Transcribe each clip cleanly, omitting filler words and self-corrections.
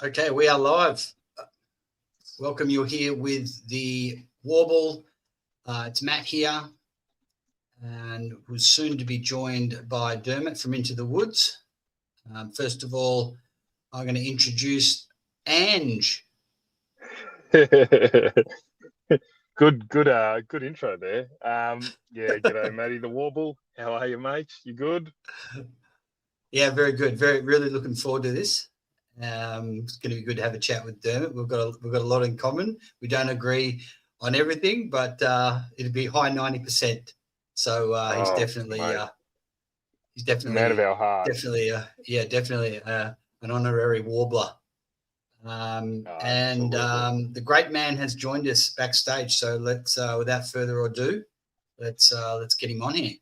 Okay, we are live. Welcome. You're here with the Warble. It's Matt here, and we're soon to be joined by Dermott from Into the Woods. First of all, I'm going to introduce Ange. Good intro there. G'day, Matty the Warble. How are you, mate? You good? Yeah, very good. Really looking forward to this. It's going to be good to have a chat with Dermott. We've got a lot in common. We don't agree on everything, but it'll be high 90%. So he's definitely Man of our hearts. definitely an honorary warbler. The great man has joined us backstage. So let's, without further ado, let's get him on here.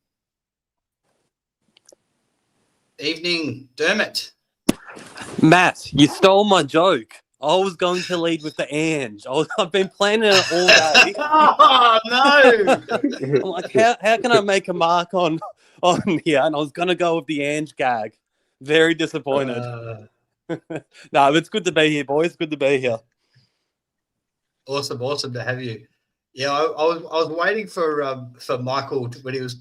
Evening, Dermott. Matt, you stole my joke. I was going to lead with the Ange. I've been planning it all day. Oh, no. I'm like, how can I make a mark on here? And I was going to go with the Ange gag. Very disappointed. No, it's good to be here, boys. Good to be here. Awesome to have you. Yeah, I was waiting for Michael when he was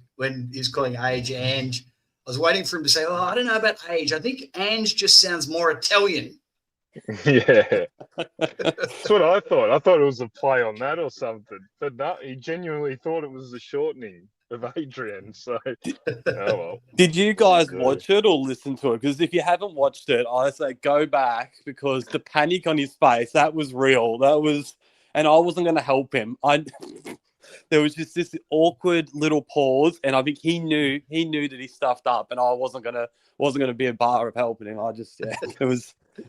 calling Ange. I was waiting for him to say, "Oh, I don't know about Ange. I think Ange just sounds more Italian." Yeah, that's what I thought. I thought it was a play on that or something, but no, he genuinely thought it was the shortening of Adrian. So, well. Did you guys watch it or listen to it? Because if you haven't watched it, I say go back because the panic on his face, that was real. And I wasn't going to help him. There was just this awkward little pause, and I think he knew that he stuffed up, and I wasn't gonna be a bar of helping him.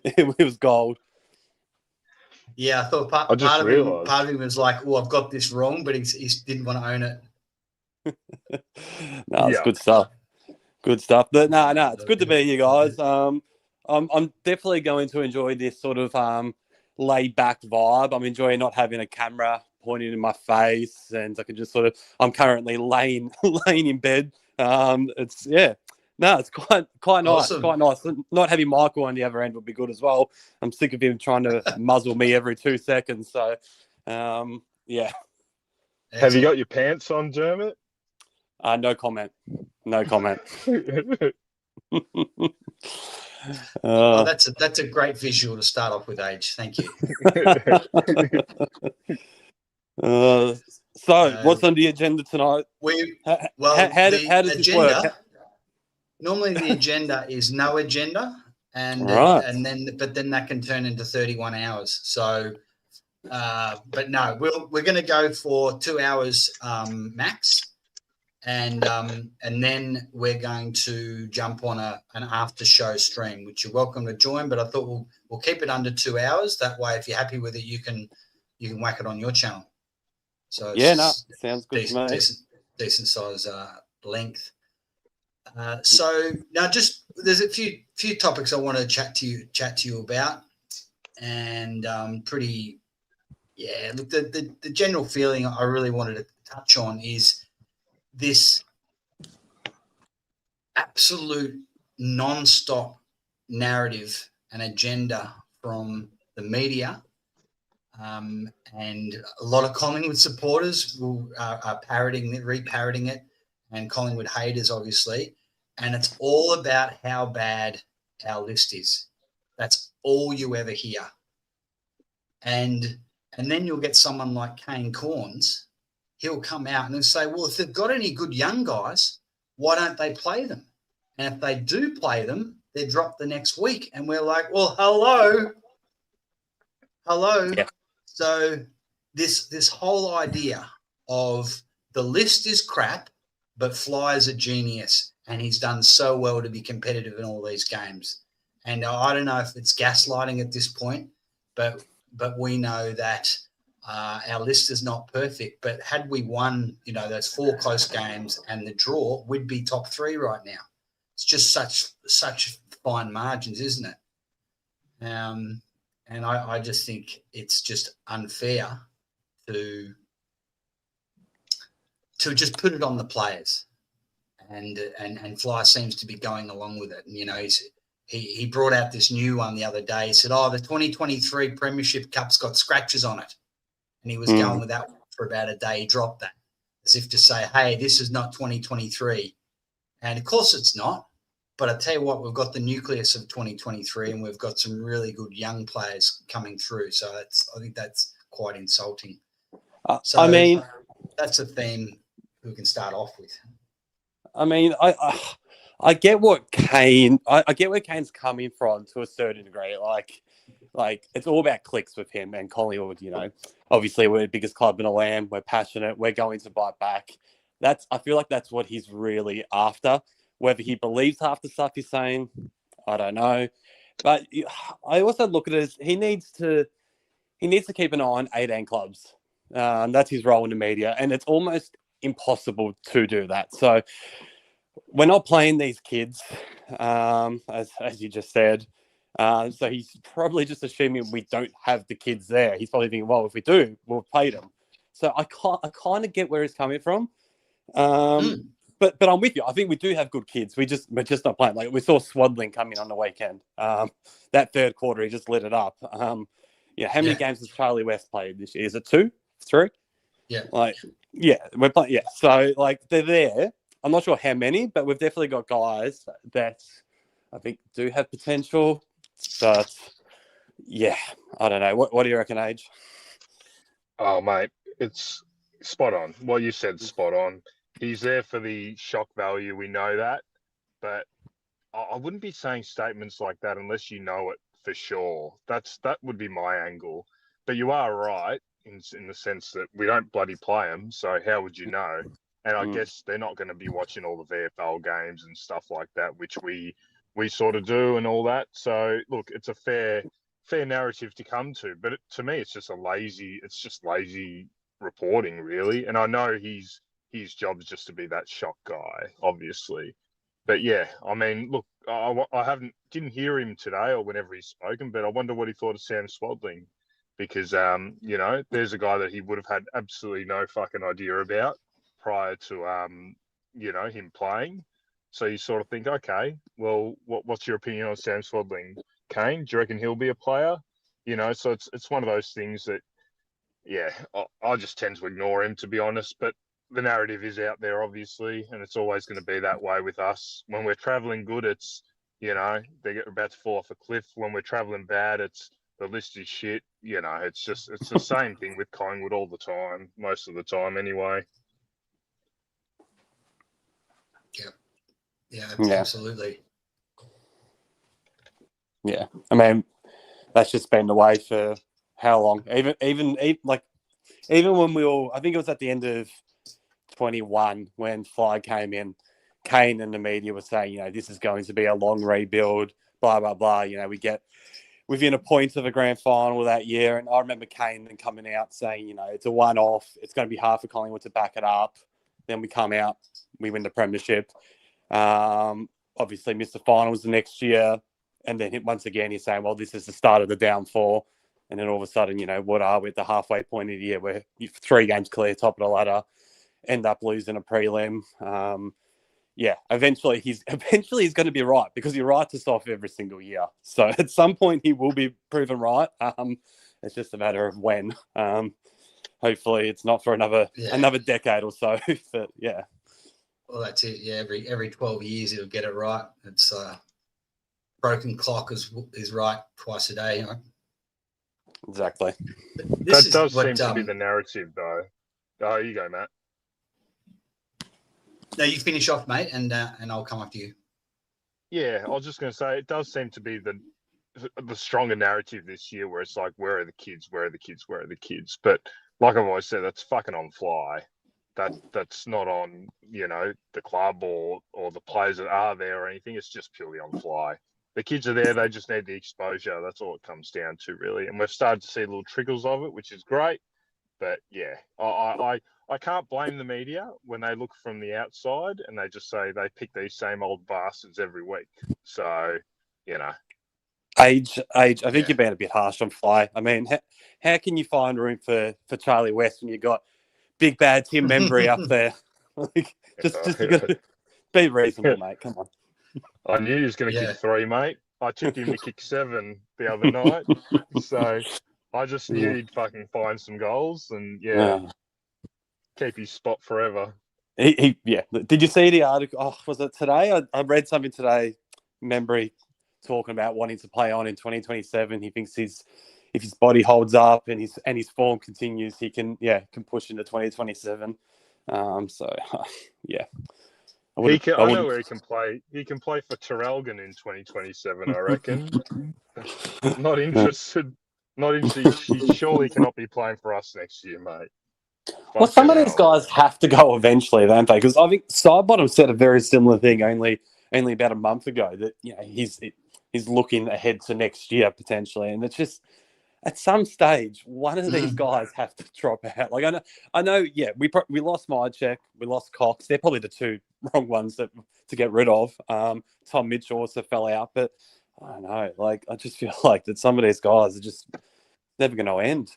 It was gold. Yeah, I thought part of him was like, "Oh, I've got this wrong," but he didn't want to own it. No, it's good stuff. Good stuff. But no, it's good to be here, guys. I'm definitely going to enjoy this sort of laid back vibe. I'm enjoying not having a camera pointing in my face, and I can just I'm currently laying in bed. It's quite nice. Awesome. Quite nice. Not having Michael on the other end would be good as well. I'm sick of him trying to muzzle me every 2 seconds. So, yeah. Excellent. Have you got your pants on, Dermott? No comment. That's a great visual to start off with, Age. Thank you. What's on the agenda tonight? How does this work? Normally, the agenda is no agenda, and right. but then that can turn into 31 hours. So, but no, we're going to go for 2 hours max. And then we're going to jump on an after show stream, which you're welcome to join. But I thought we'll keep it under 2 hours. That way, if you're happy with it, you can whack it on your channel. So sounds good to me. Decent size length. So now, there's a few topics I want to chat to you about, and look, the general feeling I really wanted to touch on is this absolute non-stop narrative and agenda from the media, and a lot of Collingwood supporters are re-parroting it, and Collingwood haters, obviously, and it's all about how bad our list is. That's all you ever hear. And then you'll get someone like Kane Corns. He'll come out and he'll say, well, if they've got any good young guys, why don't they play them? And if they do play them, they're dropped the next week. And we're like, well, hello. Yeah. So this whole idea of the list is crap, but Flyer's a genius, and he's done so well to be competitive in all these games. And I don't know if it's gaslighting at this point, but we know that our list is not perfect, but had we won, those 4 close games and the draw, we'd be top 3 right now. It's just such fine margins, isn't it? And I just think it's just unfair to just put it on the players, and Fly seems to be going along with it. And he brought out this new one the other day. He said, "Oh, the 2023 Premiership Cup's got scratches on it," and he was going with that for about a day. He dropped that as if to say, "Hey, this is not 2023," and of course it's not. But I tell you what, we've got the nucleus of 2023, and we've got some really good young players coming through. So I think that's quite insulting. So I mean, that's a theme we can start off with. I mean, I get what Kane. I get where Kane's coming from to a certain degree. Like it's all about clicks with him and Collingwood. You know, obviously we're the biggest club in the land. We're passionate. We're going to bite back. I feel like that's what he's really after. Whether he believes half the stuff he's saying, I don't know. But I also look at it as he needs to keep an eye on 18 clubs. That's his role in the media, and it's almost impossible to do that. So we're not playing these kids, as you just said. So he's probably just assuming we don't have the kids there. He's probably thinking, well, if we do, we'll play them. So I kind of get where he's coming from. But I'm with you. I think we do have good kids. We're just not playing. Like we saw Swaddling come in on the weekend. That third quarter, he just lit it up. How many games has Charlie West played this year? Is it 2, 3? Yeah. We're playing. Yeah. So they're there. I'm not sure how many, but we've definitely got guys that I think do have potential. But yeah, I don't know. What do you reckon, Age? Oh, mate, it's spot on. What you said, spot on. He's there for the shock value. We know that, but I wouldn't be saying statements like that unless you know it for sure. That would be my angle. But you are right in the sense that we don't bloody play them. So how would you know? And I guess they're not going to be watching all the VFL games and stuff like that, which we sort of do and all that. So look, it's a fair narrative to come to. But to me, it's just lazy reporting, really. And I know his job is just to be that shock guy, obviously. But yeah, I mean, look, I didn't hear him today or whenever he's spoken, but I wonder what he thought of Sam Swaddling, because there's a guy that he would have had absolutely no fucking idea about prior to him playing. So you sort of think, okay, well, what's your opinion on Sam Swaddling, Kane? Do you reckon he'll be a player? So it's one of those things that, yeah, I just tend to ignore him, to be honest. But the narrative is out there, obviously, and it's always going to be that way with us. When we're traveling good, it's, they're about to fall off a cliff. When we're traveling bad, it's the list is shit. It's the same thing with Collingwood all the time, most of the time anyway. Yeah, absolutely. Yeah, I mean, that's just been the way for how long? Even when we all, I think it was at the end of 21 when Fly came in, Kane and the media were saying, this is going to be a long rebuild, blah, blah, blah. We get within a point of a grand final that year. And I remember Kane then coming out saying, it's a one-off. It's going to be hard for Collingwood to back it up. Then we come out, we win the premiership. Obviously missed the finals the next year. And then once again, he's saying, well, this is the start of the downfall. And then all of a sudden, what are we at the halfway point of the year where 3 games clear, top of the ladder, end up losing a prelim. Eventually he's going to be right, because he writes us off every single year. So at some point he will be proven right. It's just a matter of when. Hopefully it's not for another decade or so. But yeah. Well, that's it. Yeah, every 12 years he'll get it right. It's broken clock is right twice a day. Exactly. That does seem to be the narrative, though. Oh, you go, Matt. No, you finish off, mate, and I'll come after you. Yeah, I was just going to say, it does seem to be the stronger narrative this year, where it's like, where are the kids? Where are the kids? Where are the kids? But like I've always said, that's fucking on Fly. That's not on, the club or the players that are there or anything. It's just purely on Fly. The kids are there. They just need the exposure. That's all it comes down to, really. And we've started to see little trickles of it, which is great. But yeah, I can't blame the media when they look from the outside and they just say they pick these same old bastards every week. So, Age. I think you're being a bit harsh on Fly. I mean, how can you find room for Charlie West when you got big bad Tim Membry up there? Just you got to be reasonable, mate. Come on. I knew he was going to kick 3, mate. I took him to kick 7 the other night, so I just knew he'd fucking find some goals and keep his spot forever. Yeah. Did you see the article? Oh, was it today? I read something today. Membry talking about wanting to play on in 2027. He thinks if his body holds up and his form continues, he can push into 2027. So yeah. I know where he can play. He can play for Terrelgan in 2027, I reckon. Not interested. He surely cannot be playing for us next year, mate. Well, some of these guys have to go eventually, don't they? Because I think Sidebottom said a very similar thing only about a month ago that he's looking ahead to next year potentially, and it's just at some stage one of these guys have to drop out. Like I know, yeah, we lost Mychek, we lost Cox. They're probably the two wrong ones to get rid of. Tom Mitchell also fell out, but I don't know. Like I just feel like that some of these guys are just never going to end.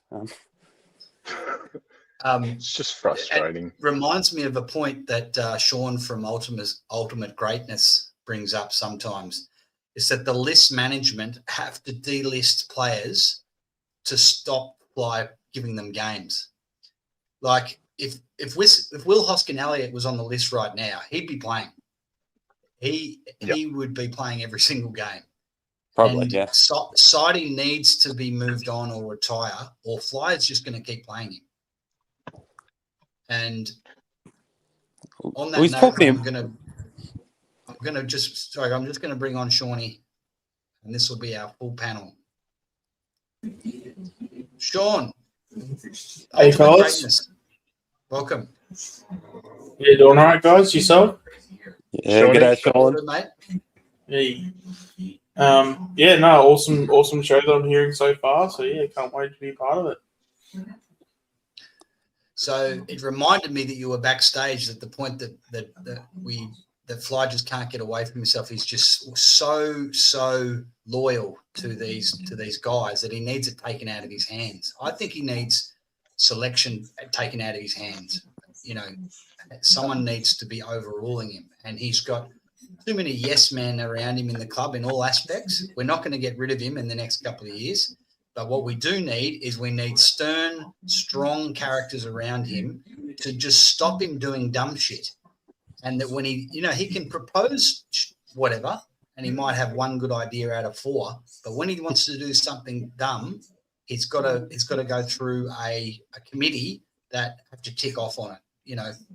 It's just frustrating. It reminds me of a point that Sean from Ultimate Greatness brings up sometimes, is that the list management have to delist players to stop Fly giving them games. Like if Will Hoskin-Elliott was on the list right now, he'd be playing. He would be playing every single game. Probably, and yeah. Sidey needs to be moved on or retire, or Fly is just going to keep playing him. And on that note, I'm just going to bring on Shawnee, and this will be our full panel. Sean, hey fellas, welcome. You doing all right, guys? Yourself? Yeah, g'day, Sean. Good, mate. Hey. Awesome show that I'm hearing so far. So yeah, can't wait to be a part of it. So it reminded me that you were backstage at the point that Fly just can't get away from himself. He's just so loyal to these guys that he needs it taken out of his hands. I think he needs selection taken out of his hands. Someone needs to be overruling him, and he's got too many yes men around him in the club in all aspects. We're not going to get rid of him in the next couple of years. But what we do need is stern, strong characters around him to just stop him doing dumb shit. And that when he can propose whatever, and he might have one good idea out of 4, but when he wants to do something dumb, it's got to go through a committee that have to tick off on it.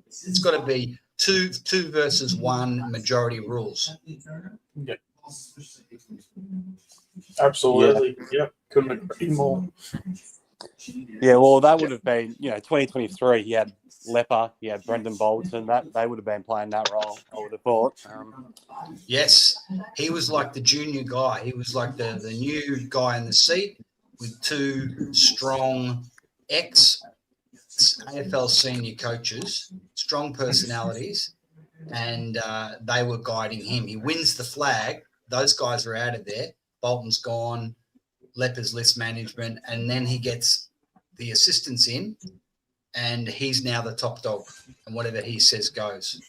It's got to be 2 versus 1 majority rules. Yeah. Absolutely. Yep. Couldn't agree more. Yeah, well, that would have been, 2023. He had Lepper, he had Brendan Bolton. That they would have been playing that role, I would have thought. Yes, he was like the junior guy. He was like the new guy in the seat with 2 strong ex-AFL senior coaches, strong personalities, and they were guiding him. He wins the flag. Those guys are out of there. Bolton's gone, Lepper's list management, and then he gets the assistants in, and he's now the top dog, and whatever he says goes.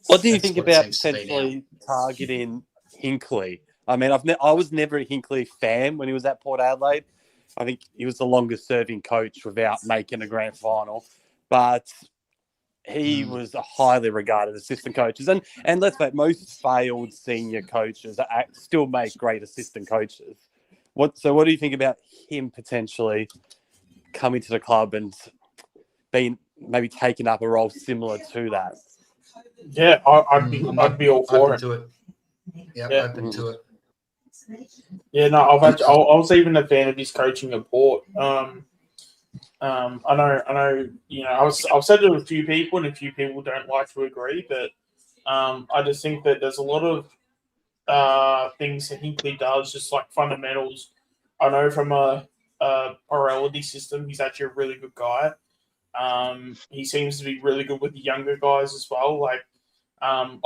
What do you think about potentially targeting Hinkley? I mean, I was never a Hinkley fan when he was at Port Adelaide. I think he was the longest-serving coach without making a grand final, but he was a highly regarded assistant coaches. And let's face it, most failed senior coaches still make great assistant coaches. So what do you think about him potentially coming to the club and being maybe taking up a role similar to that? Yeah, I'd be all for it. To it. Yeah, open to it. Yeah, no, I was even a fan of his coaching at Port. I know. I've said it to a few people, and a few people don't like to agree, but I just think that there's a lot of things that Hinkley does, just like fundamentals. I know from a morality system, he's actually a really good guy. He seems to be really good with the younger guys as well. Like I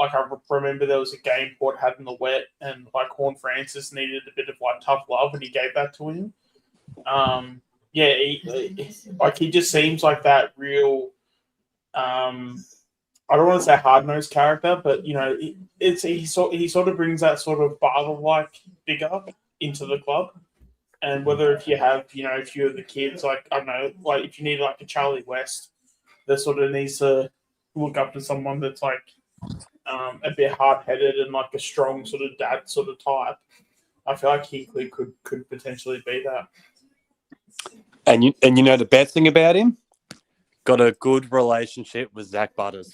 remember there was a game Port had in the wet, and like Horn Francis needed a bit of like tough love, and he gave that to him. He just seems like that real I don't want to say hard-nosed character, but he sort of brings that sort of father-like figure into the club. And whether if you have a few of the kids, like I don't know, like if you need like a Charlie West, that sort of needs to look up to someone that's like a bit hard-headed and like a strong sort of dad sort of type. I feel like Hinkley could potentially be that. And you know the best thing about him? Got a good relationship with Zach Butters.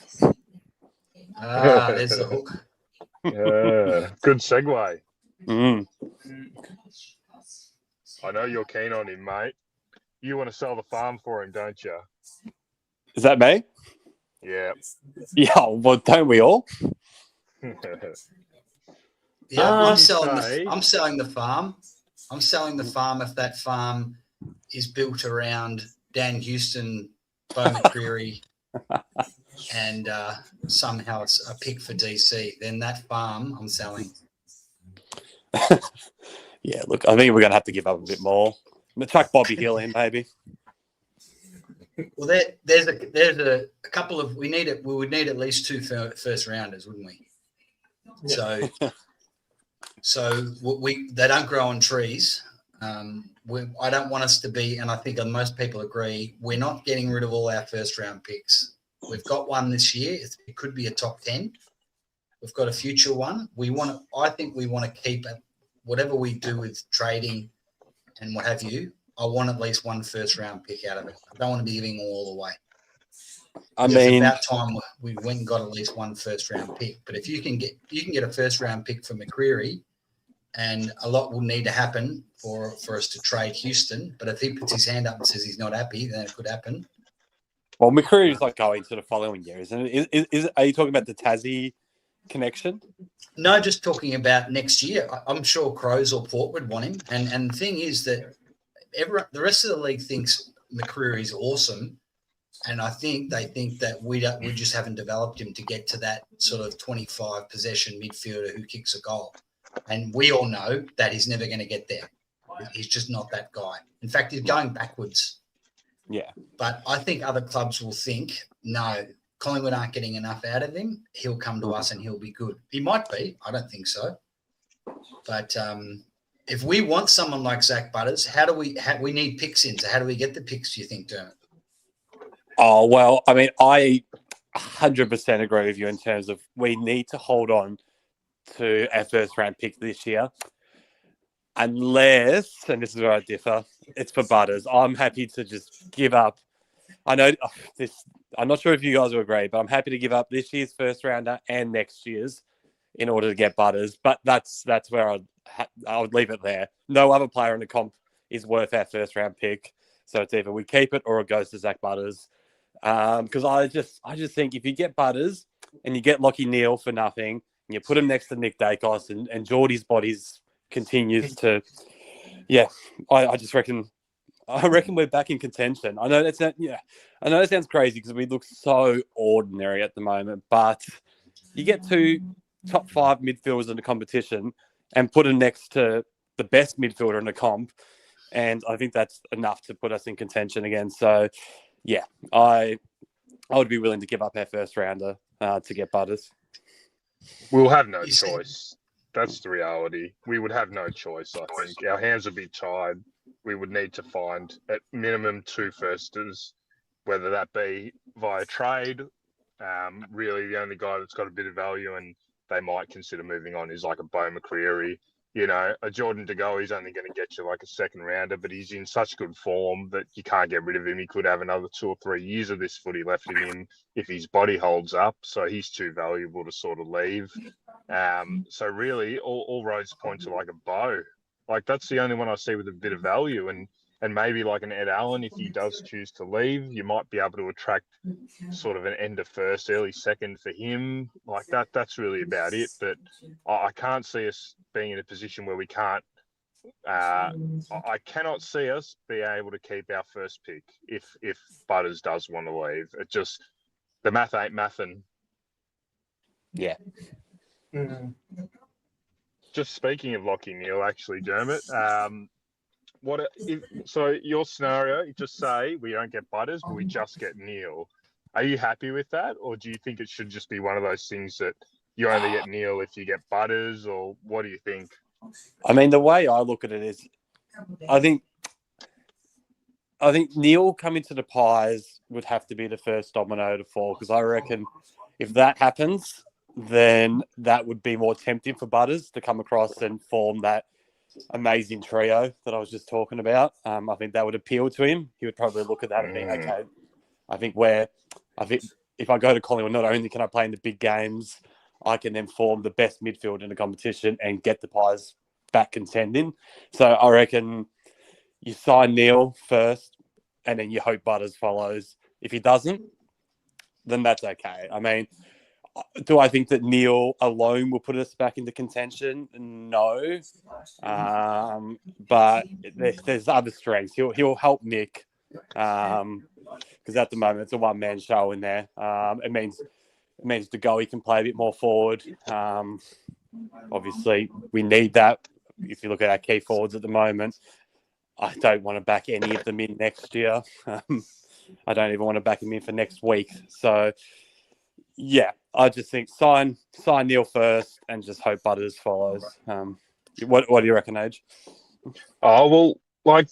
There's the hook. Good segue. Mm. I know you're keen on him, mate. You want to sell the farm for him, don't you? Is that me? Yeah. Yeah, well, don't we all? Yeah, I'm selling the farm. I'm selling the farm if that farm is built around Dan Houston, Bo McCreary, and somehow it's a pick for DC. Then that farm I'm selling. Yeah, look, I think we're going to have to give up a bit more. Chuck Bobby Hill in, maybe. Well, there's a couple of we would need at least 2 first rounders, wouldn't we? Yeah. So they don't grow on trees. I don't want us to be, and I think most people agree, we're not getting rid of all our first round picks. We've got one this year. It could be a top 10. We've got a future one. I think we want to keep it. Whatever we do with trading and what have you, I want at least 1 first round pick out of it. I don't want to be giving all away. It's about time we went and got at least 1 first round pick. But if you can get a first round pick for McCreary, and a lot will need to happen for us to trade Houston. But if he puts his hand up and says he's not happy, then it could happen. Well, McCreary is like going to the following year, isn't it? Are you talking about the Tassie connection? No, just talking about next year. I'm sure Crows or Port would want him. And the thing is that the rest of the league thinks McCreary is awesome. And I think they think that we just haven't developed him to get to that sort of 25 possession midfielder who kicks a goal. And we all know that he's never going to get there. He's just not that guy. In fact, he's going backwards. Yeah. But I think other clubs will think, no, Collingwood aren't getting enough out of him. He'll come to us and he'll be good. He might be. I don't think so. But if we want someone like Zach Butters, we need picks in. So how do we get the picks, do you think, Dermott? Oh, well, I mean, I 100% agree with you in terms of we need to hold on to our first round pick this year. Unless, and this is where I differ, it's for Butters. I'm happy to just give up. I know this. I'm not sure if you guys will agree, but I'm happy to give up this year's first rounder and next year's in order to get Butters. But that's where I would leave it there. No other player in the comp is worth our first round pick. So it's either we keep it or it goes to Zach Butters. Because I just think if you get Butters and you get Lachie Neale for nothing, and you put him next to Nick Dacos and Geordie's bodies continues to, yeah, I just reckon we're back in contention. I know that sounds crazy because we look so ordinary at the moment, but you get 2 top 5 midfielders in the competition and put them next to the best midfielder in the comp, and I think that's enough to put us in contention again. So, yeah, I would be willing to give up our first rounder to get Butters. We'll have no choice. That's the reality. We would have no choice, I think. Our hands would be tied. We would need to find at minimum 2 firsters, whether that be via trade. Really, the only guy that's got a bit of value and they might consider moving on is like a Bo McCreary. You know, a Jordan De Goey, he's only going to get you like a second rounder, but he's in such good form that you can't get rid of him. He could have another 2 or 3 years of this footy left in him if his body holds up. So he's too valuable to sort of leave. So really, all roads point to like a Bo. Like that's the only one I see with a bit of value, and maybe like an Ed Allen, if he does choose to leave, you might be able to attract sort of an end of first, early second for him. Like that's really about it. But I can't see us being in a position where we can't. I cannot see us be able to keep our first pick if Butters does want to leave. It just the math ain't mathin'. Yeah. Mm-hmm. Just speaking of Lachie Neale, actually, Dermott, so your scenario, you just say we don't get Butters, but we just get Neale. Are you happy with that, or do you think it should just be one of those things that you only get Neil if you get Butters, or what do you think? I mean, the way I look at it is, I think Neil coming to the Pies would have to be the first domino to fall, because I reckon if that happens, then that would be more tempting for Butters to come across and form that amazing trio that I was just talking about. I think that would appeal to him. He would probably look at that and think, okay, I think if I go to Collingwood, not only can I play in the big games, I can then form the best midfield in the competition and get the Pies back contending. So I reckon you sign Neil first and then you hope Butters follows. If he doesn't, then that's okay. I mean, do I think that Neil alone will put us back into contention? No. But there's other strengths. He'll help Nick, because at the moment it's a one-man show in there. It means De Goey can play a bit more forward. Obviously, we need that. If you look at our key forwards at the moment, I don't want to back any of them in next year. I don't even want to back them in for next week. So, yeah, I just think sign Neil first and just hope Butters follows. What do you reckon, Age? Oh, well, like,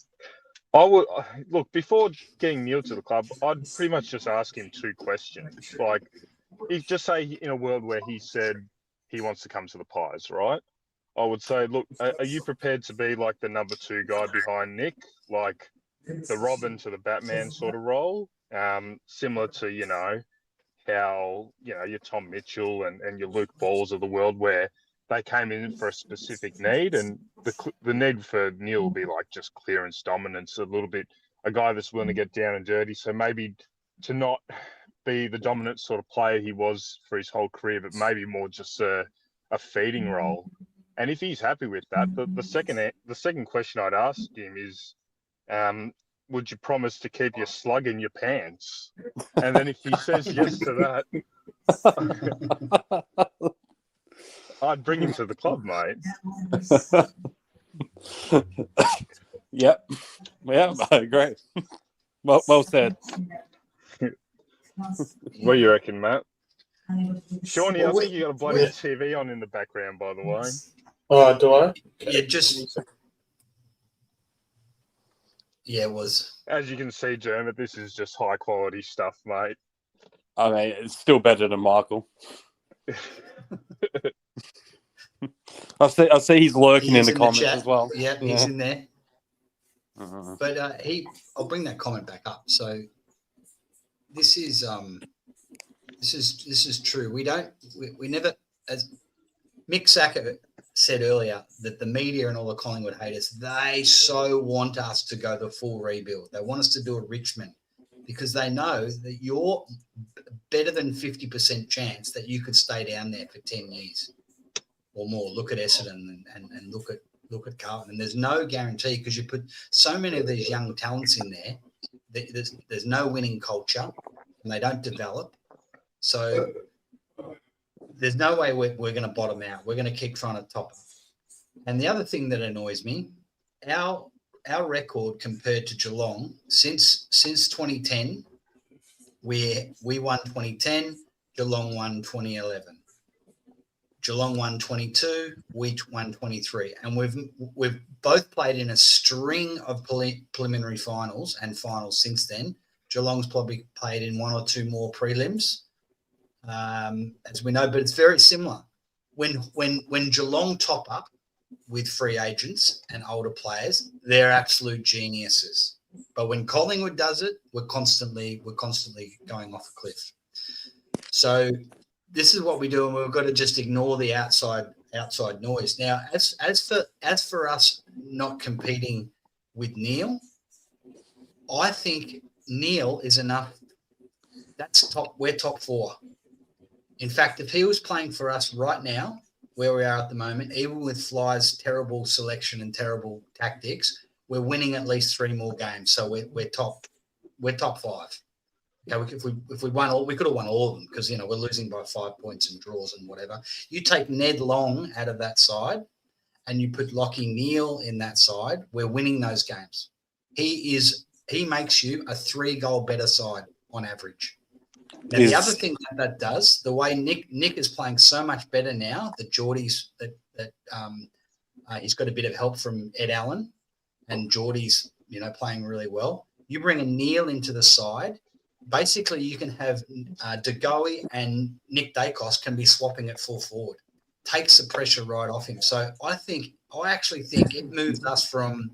I would look before getting Neil to the club. I'd pretty much just ask him two questions. Like, if just say in a world where he said he wants to come to the Pies, right? I would say, look, are you prepared to be like the number 2 guy behind Nick, like the Robin to the Batman sort of role, similar to how your Tom Mitchell and your Luke Balls of the world, where they came in for a specific need, and the need for Neil will be like just clearance dominance, a little bit, a guy that's willing to get down and dirty. So maybe to not be the dominant sort of player he was for his whole career, but maybe more just a feeding role. And if he's happy with that, the second question I'd ask him is, would you promise to keep your slug in your pants? And then if he says yes to that, I'd bring him to the club, mate. Yep. Yeah, I agree. Well said. What do you reckon, Matt? Shawnee, I think you got a bloody TV on in the background, by the way. Oh, do I? Yeah, it was. As you can see, Dermott, this is just high quality stuff, mate. I mean, it's still better than Michael. I see he's lurking in the comments as well. Yeah, he's in there. But I'll bring that comment back up. So this is true. We never, as Mick Sacker said earlier, that the media and all the Collingwood haters, they so want us to go the full rebuild. They want us to do a Richmond because they know that you're better than 50% chance that you could stay down there for 10 years or more. Look at Essendon and look at Carlton. And there's no guarantee because you put so many of these young talents in there. There's no winning culture and they don't develop. So there's no way we're going to bottom out. We're going to keep trying to top up. And the other thing that annoys me, our record compared to Geelong since 2010, we won 2010, Geelong won 2011. Geelong won 22, we won 23. And we've both played in a string of preliminary finals and finals since then. Geelong's probably played in one or two more prelims. As we know, but it's very similar. When Geelong top up with free agents and older players, they're absolute geniuses. But when Collingwood does it, we're constantly going off a cliff. So this is what we do, and we've got to just ignore the outside noise. Now, as for us not competing with Neil, I think Neil is enough. That's top. We're top 4. In fact, if he was playing for us right now, where we are at the moment, even with Fly's terrible selection and terrible tactics, we're winning at least 3 more games. So we're top 5. Okay, if we won all, we could have won all of them because we're losing by 5 points and draws and whatever. You take Ned Long out of that side, and you put Lockie Neal in that side, we're winning those games. He makes you a 3-goal better side on average. Now, the other thing that does, the way Nick is playing so much better now, the Geordies he's got a bit of help from Ed Allen, and Geordie's playing really well. You bring a Neil into the side, basically you can have De Goey and Nick Dacos can be swapping at full forward, takes the pressure right off him. So I actually think it moves us from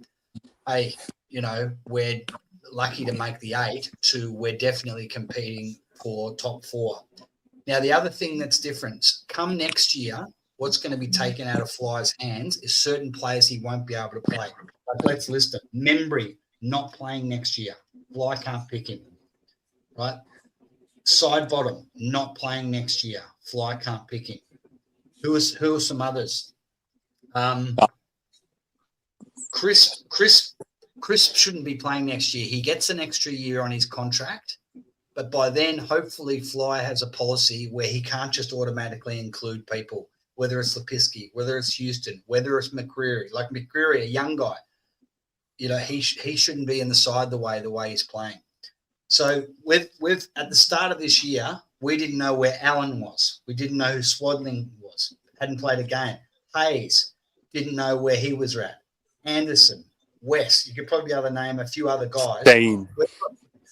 we're lucky to make the 8 to we're definitely competing for top 4. Now, the other thing that's different, come next year, what's going to be taken out of Fly's hands is certain players he won't be able to play. Like, let's list it. Membry, not playing next year. Fly can't pick him, right? Side bottom, not playing next year. Fly can't pick him. Who are some others? Chris shouldn't be playing next year. He gets an extra year on his contract, but by then, hopefully, Fly has a policy where he can't just automatically include people, whether it's Lepiski, whether it's Houston, whether it's McCreary. Like McCreary, a young guy, he shouldn't be in the side the way he's playing. So with at the start of this year, we didn't know where Allen was. We didn't know who Swadling was. Hadn't played a game. Hayes, didn't know where he was at. Anderson, West, you could probably be able to name a few other guys.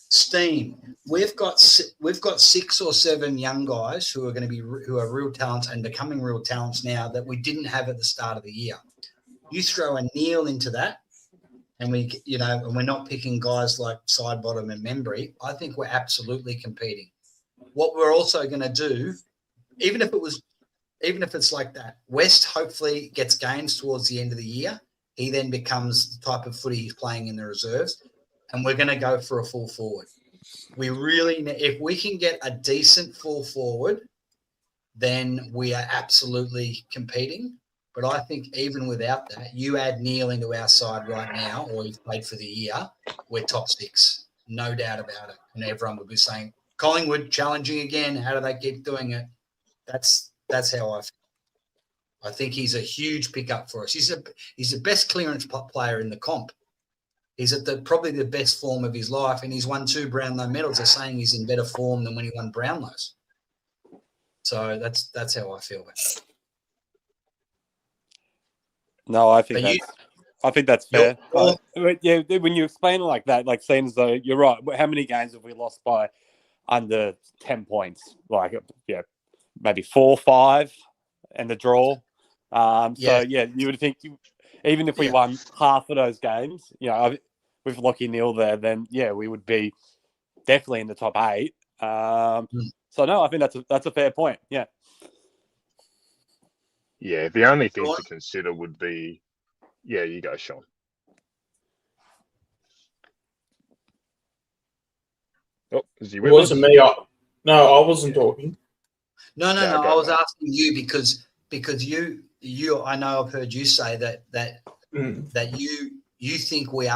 Steen. We've got 6 or 7 young guys who are real talents and becoming real talents now that we didn't have at the start of the year. You throw a Neil into that, and and we're not picking guys like Sidebottom and Membry. I think we're absolutely competing. What we're also going to do, even if it's like that, West hopefully gets games towards the end of the year. He then becomes the type of footy he's playing in the reserves, and we're going to go for a full forward. If we can get a decent full forward, then we are absolutely competing. But I think even without that, you add Neil into our side right now, or he's played for the year, we're top 6, no doubt about it. And everyone would be saying, Collingwood challenging again. How do they keep doing it? That's how I feel. I think he's a huge pickup for us. He's the best clearance player in the comp. He's at probably the best form of his life, and he's won 2 Brownlow medals. They're saying he's in better form than when he won Brownlows. So that's how I feel about it. No, I think that's fair. Yeah, when you explain it like that, like saying as though you're right. How many games have we lost by under 10 points? Like, maybe 4 or 5, and the draw. So you would think even if we won half of those games, with Lockie Neal there, then we would be definitely in the top 8. So no, I think that's a fair point. Yeah. Yeah, the only thing to consider would be, you go, Sean. Oh, is he with us? It wasn't me. No, I wasn't talking. No. I was asking you because you. I know I've heard you say that you think we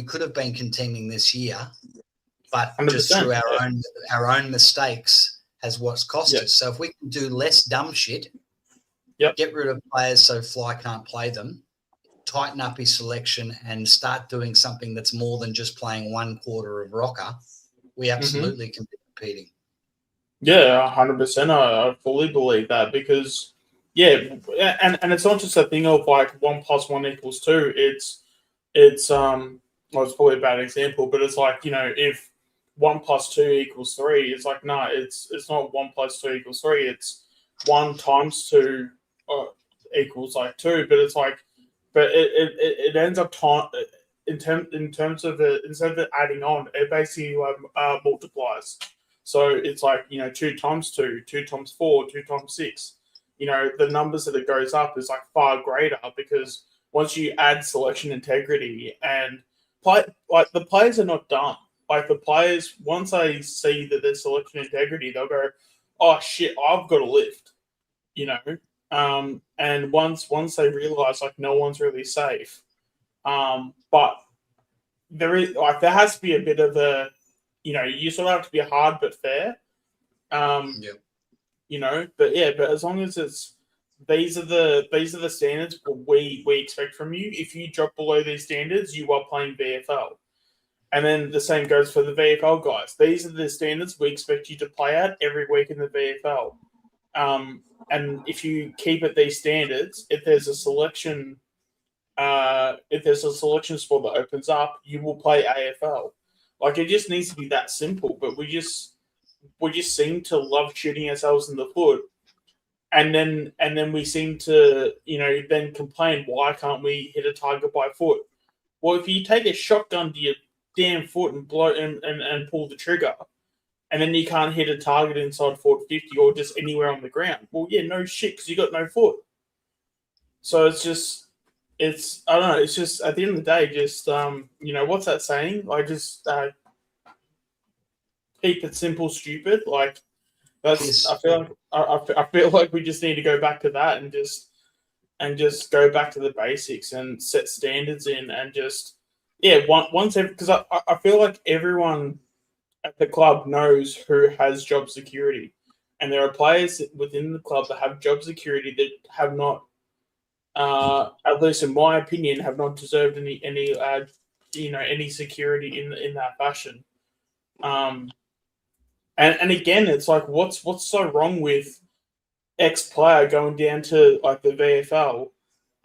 could have been contending this year, but just through our own mistakes has what's cost us. So if we can do less dumb shit. Yep. Get rid of players so Fly can't play them, tighten up his selection and start doing something that's more than just playing 1 quarter of rocker, we absolutely can be competing. Yeah, 100%. I fully believe that because, and it's not just a thing of like 1 + 1 = 2. It's it's probably a bad example, but it's like, if 1 + 2 = 3, it's like, no, it's not 1 + 2 = 3. It's 1 × 2 equals like 2, but it's like, but it ends up in terms of it, instead of it adding on, it basically multiplies. So it's like 2 × 2, 2 × 4, 2 × 6. The numbers that it goes up is like far greater because once you add selection integrity and the players are not dumb. Like the players, once they see that there's selection integrity, they'll go, "Oh shit, I've got to lift." And once they realize like no one's really safe, but there has to be a bit of a, you sort of have to be hard but fair, but as long as these are the standards we expect from you. If you drop below these standards, you are playing VFL. And then the same goes for the VFL guys. These are the standards we expect you to play at every week in the VFL. And if you keep at these standards, if there's a selection spot that opens up, you will play AFL. Like, it just needs to be that simple. But we just seem to love shooting ourselves in the foot, and then we seem to then complain, why can't we hit a target by foot? Well, if you take a shotgun to your damn foot and blow and pull the trigger, and then you can't hit a target inside 450 or just anywhere on the ground, well, yeah, no shit, because you got no foot. So I don't know. It's just, at the end of the day, just what's that saying? Like, just keep it simple, stupid. Like, that's. Yes. I feel like we just need to go back to that and just go back to the basics and set standards in and just because I feel like everyone at the club knows who has job security, and there are players within the club that have job security that have not, at least in my opinion, have not deserved any security in that fashion. And again, it's like, what's so wrong with ex-player going down to like the VFL?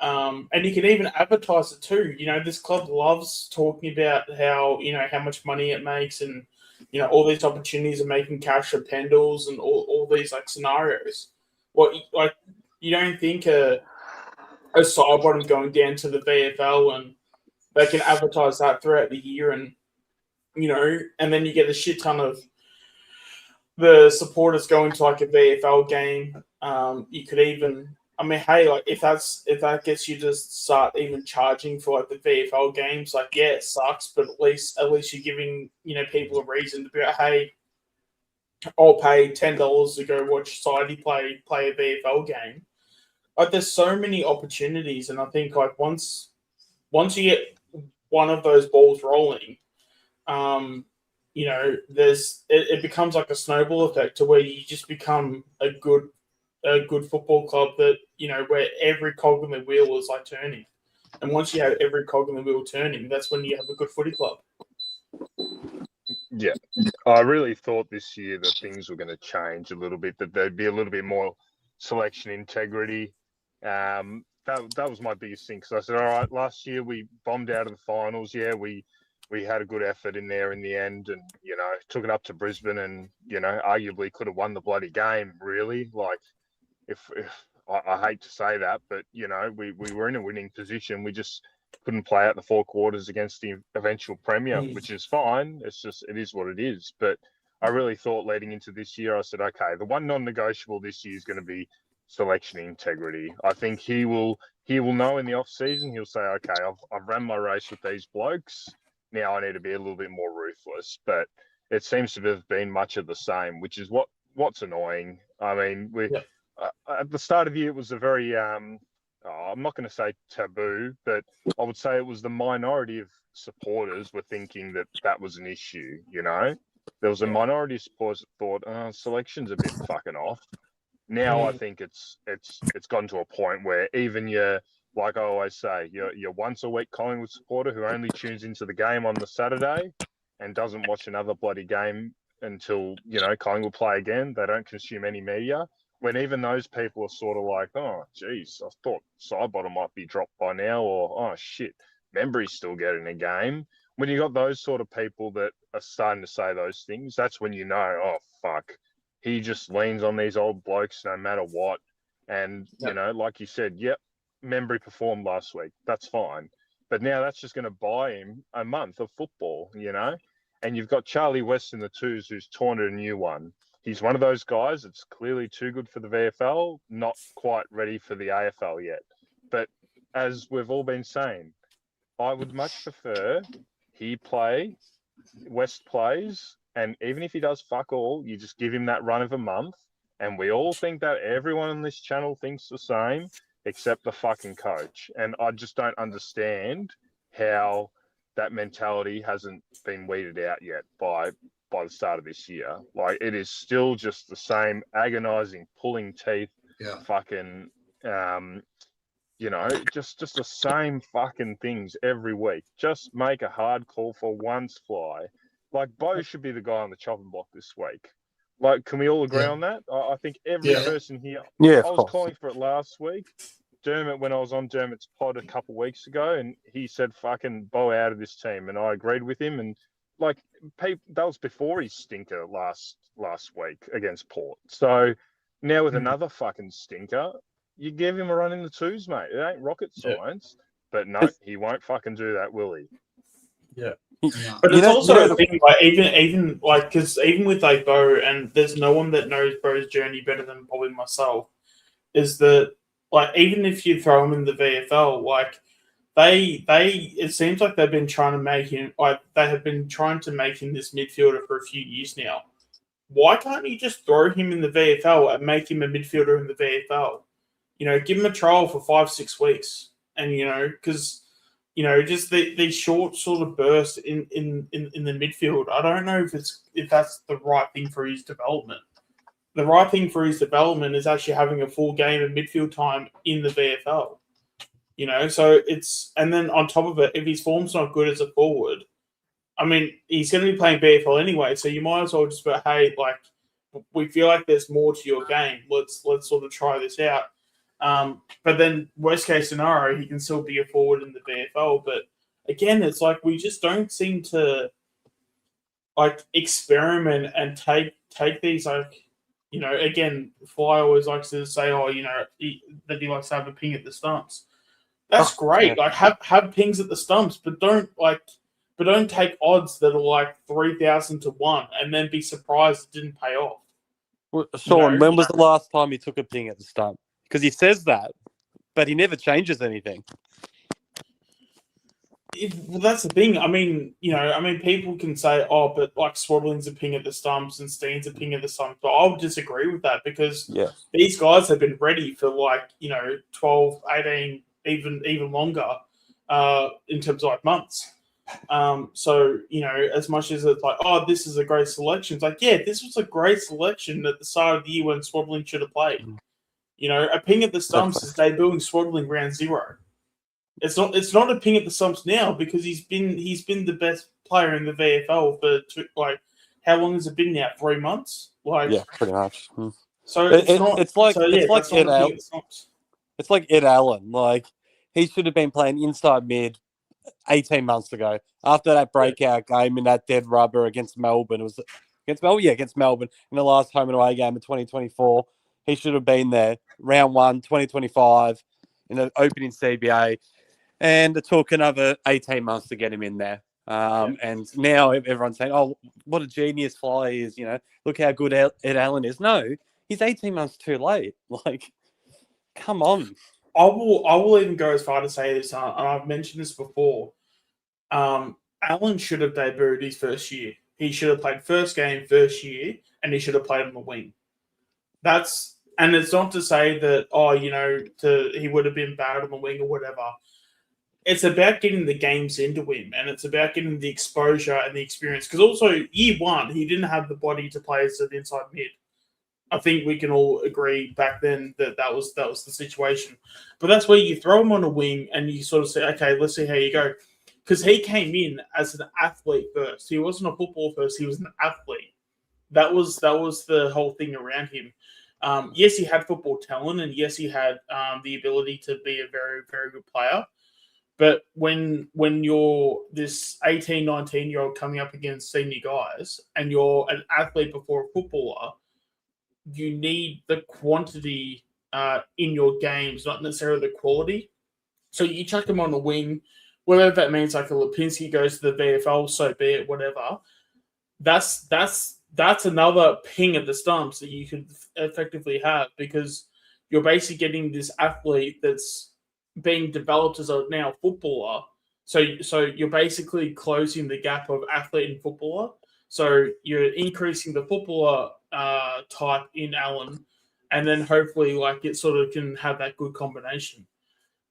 And you can even advertise it too. This club loves talking about how much money it makes, and all these opportunities of making cash for Pendles and all these like scenarios. Like, you don't think a side bottom going down to the VFL and they can advertise that throughout the year, and and then you get a shit ton of the supporters going to like a VFL game. You could even, hey, like if that gets you to start even charging for like the VFL games, like, yeah, it sucks, but at least you're giving people a reason to be like, hey, I'll pay $10 to go watch Sidey play a VFL game. Like, there's so many opportunities, and I think like once you get one of those balls rolling, it becomes like a snowball effect to where you just become a good football club that where every cog in the wheel is like turning. And once you have every cog in the wheel turning, that's when you have a good footy club. Yeah, I really thought this year that things were going to change a little bit, that there'd be a little bit more selection integrity. That was my biggest thing, because I said, all right, last year we bombed out of the finals. Yeah, we had a good effort in there in the end, and took it up to Brisbane, and arguably could have won the bloody game. Really, like, if I hate to say that, but we were in a winning position. We just couldn't play out the 4 quarters against the eventual premier, which is fine. It is what it is. But I really thought leading into this year, I said, okay, the one non-negotiable this year is going to be selection integrity. I think he will know in the off season. He'll say, okay, I've run my race with these blokes. Now I need to be a little bit more ruthless. But it seems to have been much of the same, which is what's annoying. I mean, at the start of the year, it was a very I'm not going to say taboo, but I would say it was the minority of supporters were thinking that was an issue. There was a minority of supporters that thought, selection's a bit fucking off. Now I think it's gone to a point where even like I always say, your once a week Collingwood supporter who only tunes into the game on the Saturday and doesn't watch another bloody game until Collingwood play again. They don't consume any media. When even those people are sort of like, oh, geez, I thought Sidebottom might be dropped by now, or, oh, shit, Membry's still getting a game. When you got those sort of people that are starting to say those things, that's when oh, fuck, he just leans on these old blokes no matter what. And, like you said, yep, Membry performed last week. That's fine. But now that's just going to buy him a month of football, And you've got Charlie West in the twos who's taunted a new one. He's one of those guys that's clearly too good for the VFL, not quite ready for the AFL yet. But as we've all been saying, I would much prefer West plays, and even if he does fuck all, you just give him that run of a month, and we all think that everyone on this channel thinks the same, except the fucking coach. And I just don't understand how that mentality hasn't been weeded out yet by the start of this year. Like, it is still just the same agonizing, pulling teeth, fucking You know, just the same fucking things every week. Just make a hard call for once, Fly. Like, Bo should be the guy on the chopping block this week. Like, can we all agree on that? I think every person here. Yeah, I of was course. calling for it last week. Dermott, when I was on Dermott's pod a couple of weeks ago, and he said, fucking Bo out of this team. And I agreed with him. And, like, that was before his stinker last week against Port. So now with another fucking stinker, you give him a run in the twos, mate. It ain't rocket science. But no, he won't fucking do that, will he? Yeah. No. But it's also a thing, like, even like, because even with like Bo, and there's no one that knows Bo's journey better than probably myself, is that, like, even if you throw him in the VFL, like, it seems like they've been trying to make him, like, they have been trying to make him this midfielder for a few years now. Why can't you just throw him in the VFL and make him a midfielder in the VFL? You know, give him a trial for 5-6 weeks, and, you know, because, you know, just these short sort of bursts in the midfield. I don't know if that's the right thing for his development. The right thing for his development is actually having a full game of midfield time in the VFL. You know, so and then on top of it, if his form's not good as a forward, I mean, he's going to be playing VFL anyway, so you might as well just go, hey, like, we feel like there's more to your game. Let's sort of try this out. But then, worst case scenario, he can still be a forward in the VFL. But again, it's like we just don't seem to, like, experiment and take these, like, you know, again, Fly always likes to say, oh, you know, that he likes to have a ping at the stumps. That's great. Like, have pings at the stumps, but don't take odds that are like 3,000 to 1 and then be surprised it didn't pay off. Well, Sean, when was the last time he took a ping at the stump? Because he says that, but he never changes anything. Well, that's the thing. I mean, you know, people can say, oh, but like Swaddling's a ping at the stumps and Steen's a ping at the stumps. But I'll disagree with that because these guys have been ready for, like, you know, 12, 18, even longer in terms of, like, months. So, you know, as much as it's like, oh, this is a great selection, it's like, yeah, this was a great selection at the start of the year when Swaddling should have played. You know, a ping at the stumps is debuting Swaddling round 0. It's not a ping at the stumps now because he's been the best player in the VFL for how long has it been now? 3 months? Like, yeah, pretty much. So it's like Ed Allen. Like, he should have been playing inside mid 18 months ago. After that breakout game in that dead rubber against Melbourne, it was against Melbourne in the last home and away game of 2024. He should have been there round 1, 2025 in the opening CBA. And it took another 18 months to get him in there. And now everyone's saying, oh, what a genius Fly is. You know, look how good Ed Allen is. No, he's 18 months too late. Like, come on. I will even go as far to say this, and I've mentioned this before. Allen should have debuted his first year. He should have played first game, first year, and he should have played on the wing. And it's not to say that, oh, you know, he would have been bad on the wing or whatever. It's about getting the games into him, and it's about getting the exposure and the experience. Because also, year 1, he didn't have the body to play as an inside mid. I think we can all agree back then that was the situation. But that's where you throw him on a wing and you sort of say, okay, let's see how you go. Because he came in as an athlete first. He wasn't a football first. He was an athlete. That was the whole thing around him. Yes, he had football talent, and yes, he had the ability to be a very, very good player. But when you're this 18, 19-year-old coming up against senior guys and you're an athlete before a footballer, you need the quantity in your games, not necessarily the quality. So you chuck them on the wing, whether that means like a Lipinski goes to the VFL, so be it, whatever. That's another ping at the stumps that you could effectively have because you're basically getting this athlete that's being developed as a now footballer. So you're basically closing the gap of athlete and footballer. So you're increasing the footballer type in Allen, and then hopefully like it sort of can have that good combination.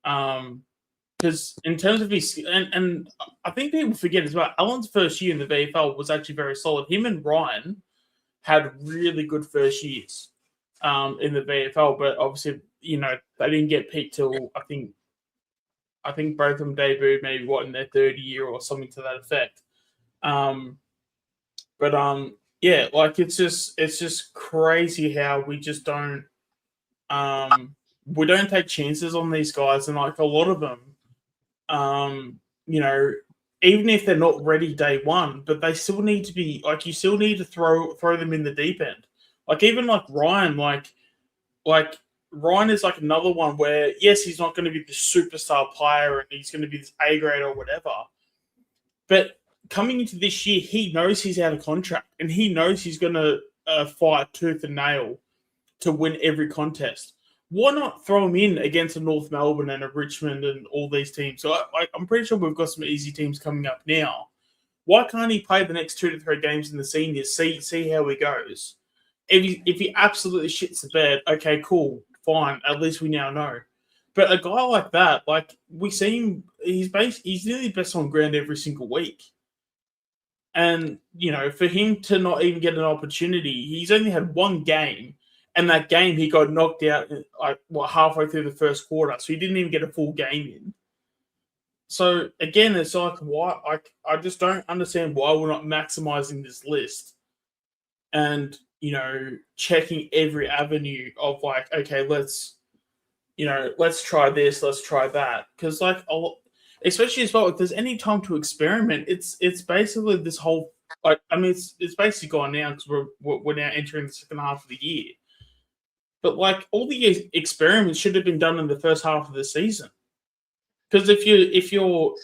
Because in terms of his and I think people forget as well, Allen's first year in the VFL was actually very solid. Him and Ryan had really good first years in the VFL, but obviously they didn't get picked till I think both of them debuted maybe in their third year or something to that effect. Yeah, like it's just crazy how we just don't take chances on these guys, and like a lot of them, even if they're not ready day one, but they still need to be like, you still need to throw them in the deep end. Like even like Ryan, like Ryan is like another one where yes, he's not going to be the superstar player and he's going to be this A grade or whatever, but coming into this year, he knows he's out of contract and he knows he's going to fight tooth and nail to win every contest. Why not throw him in against a North Melbourne and a Richmond and all these teams? So I'm pretty sure we've got some easy teams coming up now. Why can't he play the next 2 to 3 games in the seniors? See how he goes. If he absolutely shits the bed, okay, cool, fine. At least we now know. But a guy like that, like we see him, he's nearly best on ground every single week. And for him to not even get an opportunity, he's only had one game. And that game, he got knocked out halfway through the first quarter. So he didn't even get a full game in. So, again, it's like, why? I just don't understand why we're not maximizing this list. And, checking every avenue of like, okay, let's try this, let's try that. Because, like, especially as well, if there's any time to experiment, it's basically this whole, it's basically gone now because we're now entering the second half of the year. But like all the experiments should have been done in the first half of the season, because if you're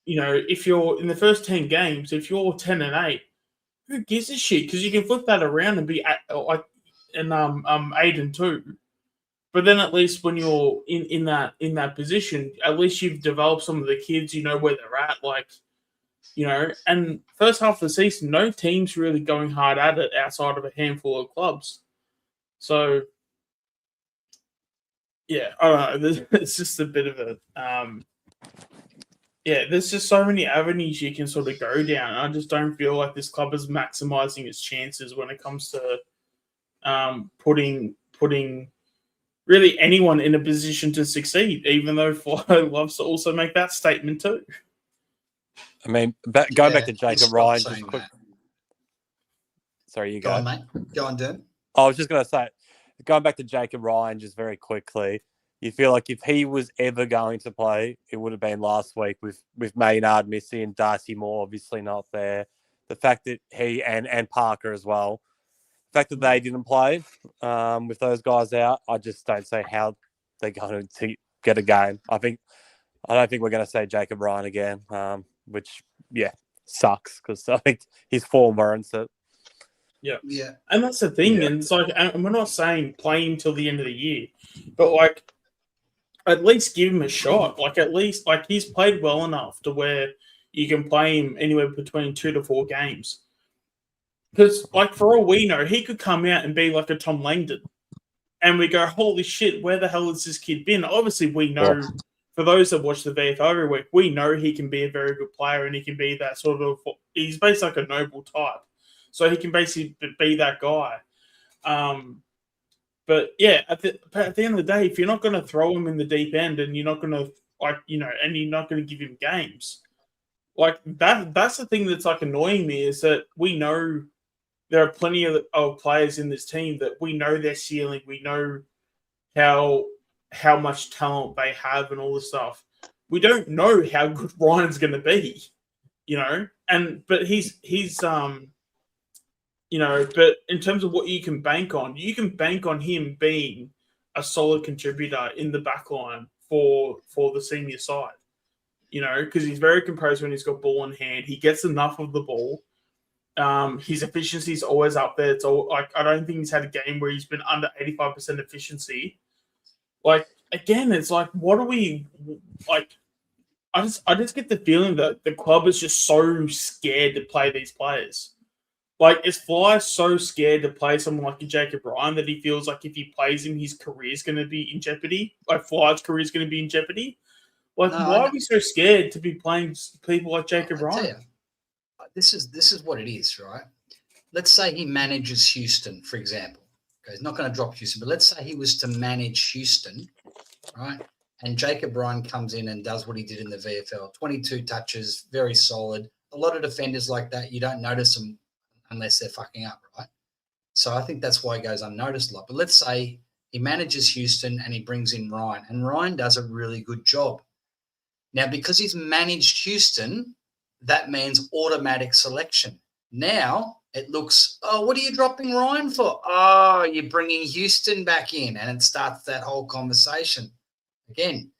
in the first 10 games, if you're 10-8, who gives a shit? Because you can flip that around and be 8-2. But then at least when you're in that position, at least you've developed some of the kids. You know where they're at, and first half of the season, no team's really going hard at it outside of a handful of clubs. So. Yeah, I don't know. It's just a bit of a there's just so many avenues you can sort of go down. I just don't feel like this club is maximizing its chances when it comes to putting really anyone in a position to succeed, even though Fly loves to also make that statement too. I mean, going back to Jacob Ryan, just quick. That. Sorry, you go. Go on, mate. Go on, Derm. I was just going to say, going back to Jacob Ryan, just very quickly, you feel like if he was ever going to play, it would have been last week with Maynard missing and Darcy Moore obviously not there. The fact that he and Parker as well, the fact that they didn't play with those guys out, I just don't see how they're going to get a game. I don't think we're going to see Jacob Ryan again, which, sucks because I think his form warrants it. Yeah. And that's the thing. Yeah. And it's like, and we're not saying play him till the end of the year, but like, at least give him a shot. Like, at least, like, he's played well enough to where you can play him anywhere between 2 to 4 games. Because, like, for all we know, he could come out and be like a Tom Langdon. And we go, holy shit, where the hell has this kid been? Obviously, we know, for those that watch the VFL every week, we know he can be a very good player and he can be that sort of, he's basically like a noble type. So he can basically be that guy. But yeah, at the end of the day, if you're not going to throw him in the deep end and you're not going to and you're not going to give him games, like that's the thing that's like annoying me, is that we know there are plenty of players in this team that we know their ceiling, we know how much talent they have and all this stuff. We don't know how good Ryan's going to be, but he's but in terms of what you can bank on him being a solid contributor in the back line for the senior side, because he's very composed when he's got ball in hand. He gets enough of the ball. His efficiency is always up there. It's all like, I don't think he's had a game where he's been under 85% efficiency. Like, again, it's like, what are we like? I just get the feeling that the club is just so scared to play these players. Like, is Fly so scared to play someone like Jacob Ryan that he feels like if he plays him, his career is going to be in jeopardy? Like, Fly's career is going to be in jeopardy? Like, why are we so scared to be playing people like Jacob Ryan? This is what it is, right? Let's say he manages Houston, for example, Okay, he's not going to drop Houston, but let's say he was to manage Houston, right? And Jacob Ryan comes in and does what he did in the VFL, 22 touches, very solid. A lot of defenders like that, you don't notice them unless they're fucking up, right? So I think that's why he goes unnoticed a lot. But let's say he manages Houston and he brings in Ryan, and Ryan does a really good job. Now, because he's managed Houston, that means automatic selection. Now it looks, oh, what are you dropping Ryan for? Oh, you're bringing Houston back in, and it starts that whole conversation again.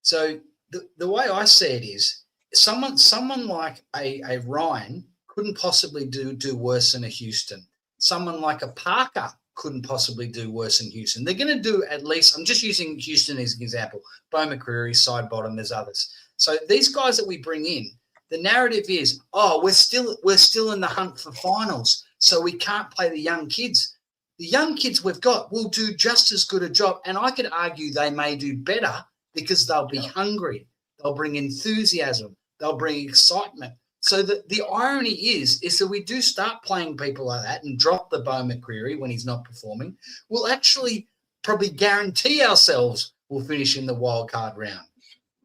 So the way I see it is someone like a Ryan couldn't possibly do worse than a Houston. Someone like a Parker couldn't possibly do worse than Houston. They're going to do at least, I'm just using Houston as an example, Bo McCreary, side bottom, there's others. So these guys that we bring in, the narrative is, oh, we're still in the hunt for finals, so we can't play the young kids. The young kids we've got will do just as good a job, and I could argue they may do better because they'll be hungry. They'll bring enthusiasm. They'll bring excitement. So the irony is that we do start playing people like that and drop the Bo McCreary when he's not performing. We'll actually probably guarantee ourselves we'll finish in the wild card round.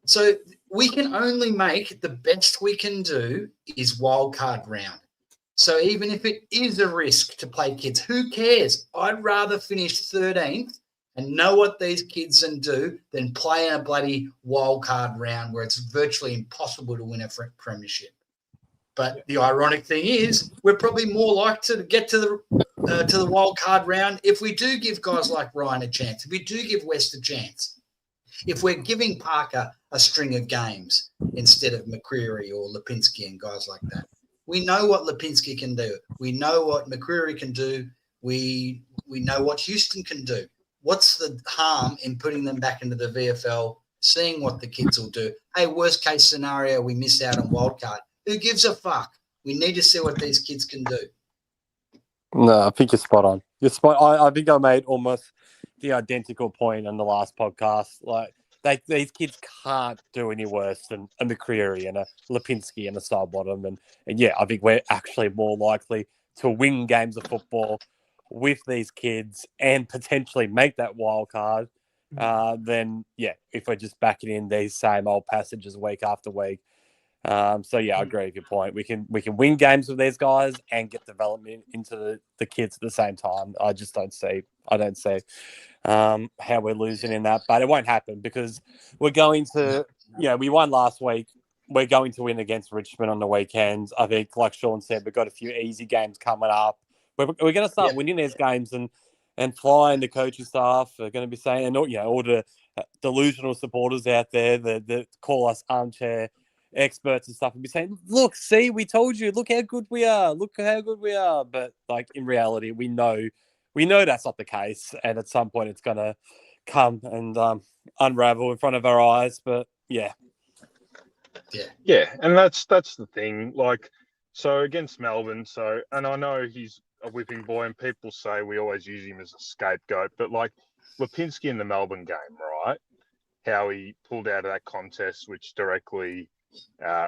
So we can only make the best we can do is wild card round. So even if it is a risk to play kids, who cares? I'd rather finish 13th and know what these kids can do than play in a bloody wild card round where it's virtually impossible to win a premiership. But the ironic thing is, we're probably more likely to get to the wild card round if we do give guys like Ryan a chance, if we do give West a chance, if we're giving Parker a string of games instead of McCreary or Lipinski and guys like that. We know what Lipinski can do. We know what McCreary can do. We know what Houston can do. What's the harm in putting them back into the VFL, seeing what the kids will do? Hey, worst case scenario, we miss out on wild card. Who gives a fuck? We need to see what these kids can do. No, I think you're spot on. I think I made almost the identical point on the last podcast. Like these kids can't do any worse than a McCreary and a Lipinski and a Starbottom. And yeah, I think we're actually more likely to win games of football with these kids and potentially make that wild card than if we're just backing in these same old passages week after week. So yeah, I agree with your point. We can win games with these guys and get development into the kids at the same time. I don't see how we're losing in that, but it won't happen because we're going to we won last week. We're going to win against Richmond on the weekends. I think, like Sean said, we've got a few easy games coming up. We're going to start winning these games and flying the coaching staff are going to be saying, and all the delusional supporters out there that call us armchair experts and stuff and be saying, look, see, we told you, look how good we are. But like in reality, we know that's not the case. And at some point it's going to come and unravel in front of our eyes. But yeah. And that's the thing. Like, so against Melbourne, and I know he's a whipping boy and people say we always use him as a scapegoat, but like Lipinski in the Melbourne game, right? How he pulled out of that contest, which directly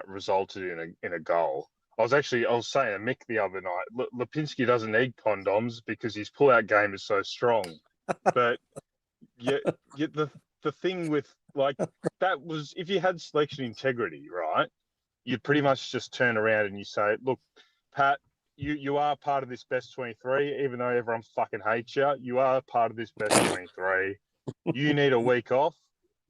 resulted in a goal. I was saying to Mick the other night, Lipinski doesn't need condoms because his pull-out game is so strong. But the thing with like that was, if you had selection integrity, right, you'd pretty much just turn around and you say, look, Pat, you are part of this best 23, even though everyone fucking hates you. You are part of this best 23. You need a week off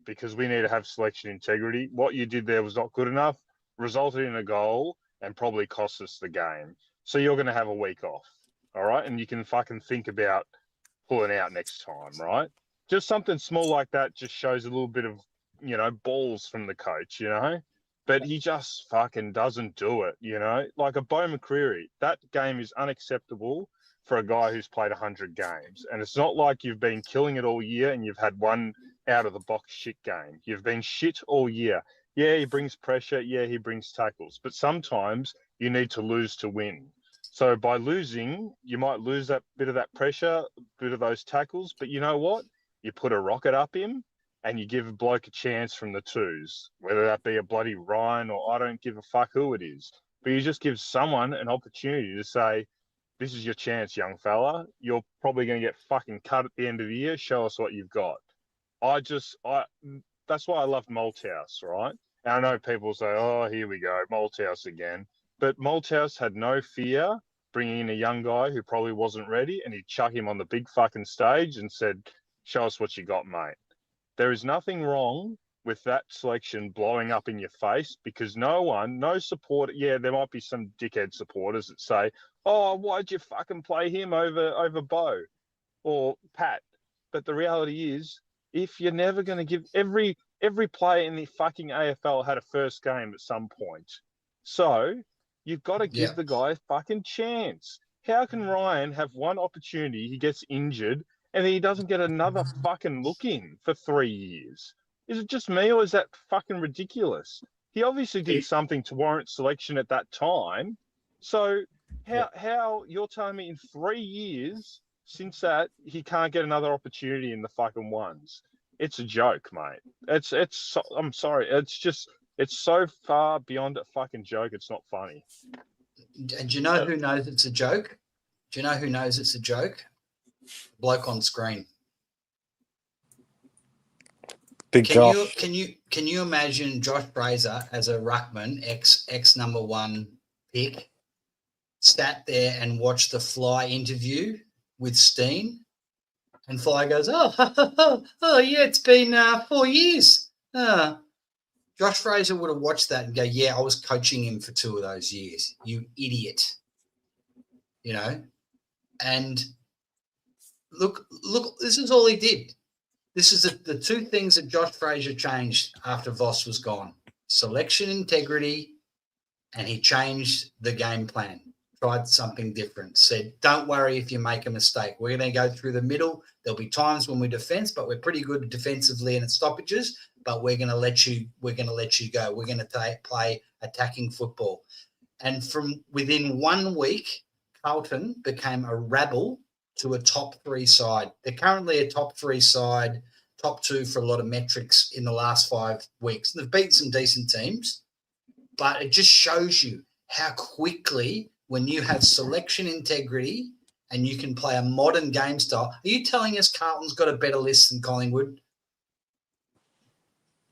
because we need to have selection integrity. What you did there was not good enough, resulted in a goal, and probably cost us the game. So you're going to have a week off, all right? And you can fucking think about pulling out next time, right? Just something small like that just shows a little bit of, balls from the coach, But he just fucking doesn't do it, Like a Bo McCreary, that game is unacceptable for a guy who's played 100 games. And it's not like you've been killing it all year and you've had one out-of-the-box shit game. You've been shit all year. Yeah, he brings pressure. Yeah, he brings tackles. But sometimes you need to lose to win. So by losing, you might lose that bit of that pressure, bit of those tackles. But you know what? You put a rocket up him and you give a bloke a chance from the twos, whether that be a bloody Ryan or I don't give a fuck who it is. But you just give someone an opportunity to say, this is your chance, young fella. You're probably going to get fucking cut at the end of the year. Show us what you've got. That's why I loved Malthouse, right? And I know people say, oh, here we go, Malthouse again. But Malthouse had no fear bringing in a young guy who probably wasn't ready, and he'd chuck him on the big fucking stage and said, show us what you got, mate. There is nothing wrong with that selection blowing up in your face, because no supporter, yeah, there might be some dickhead supporters that say, oh, why'd you fucking play him over Bo or Pat? But the reality is, if you're never going to give every player in the fucking AFL had a first game at some point. So you've got to give the guy a fucking chance. How can Ryan have one opportunity, he gets injured, and then he doesn't get another fucking look in for 3 years? Is it just me, or is that fucking ridiculous? He obviously did something to warrant selection at that time. So how you're telling me in 3 years since that he can't get another opportunity in the fucking ones? It's a joke, mate. I'm sorry. It's so far beyond a fucking joke. It's not funny. And do you know who knows it's a joke? Do you know who knows it's a joke? Bloke on screen. Big Josh. Can you imagine Josh Fraser as a ruckman, ex number one pick, sat there and watched the Fly interview with Steen, and Fly goes, oh yeah, it's been 4 years. Josh Fraser would have watched that and go, yeah, I was coaching him for 2 of those years. You idiot. You know? And look, this is all he did. This is the 2 things that Josh Fraser changed after Voss was gone. Selection integrity, and he changed the game plan. Tried something different. Said, don't worry if you make a mistake. We're going to go through the middle. There'll be times when we defense, but we're pretty good defensively and at stoppages, but we're going to let you go. We're going to play attacking football. And from within 1 week, Carlton became a rabble to a top 3 side. They're currently a top 3 side, top 2 for a lot of metrics in the last 5 weeks. They've beaten some decent teams, but it just shows you how quickly, when you have selection integrity and you can play a modern game style. Are you telling us Carlton's got a better list than Collingwood?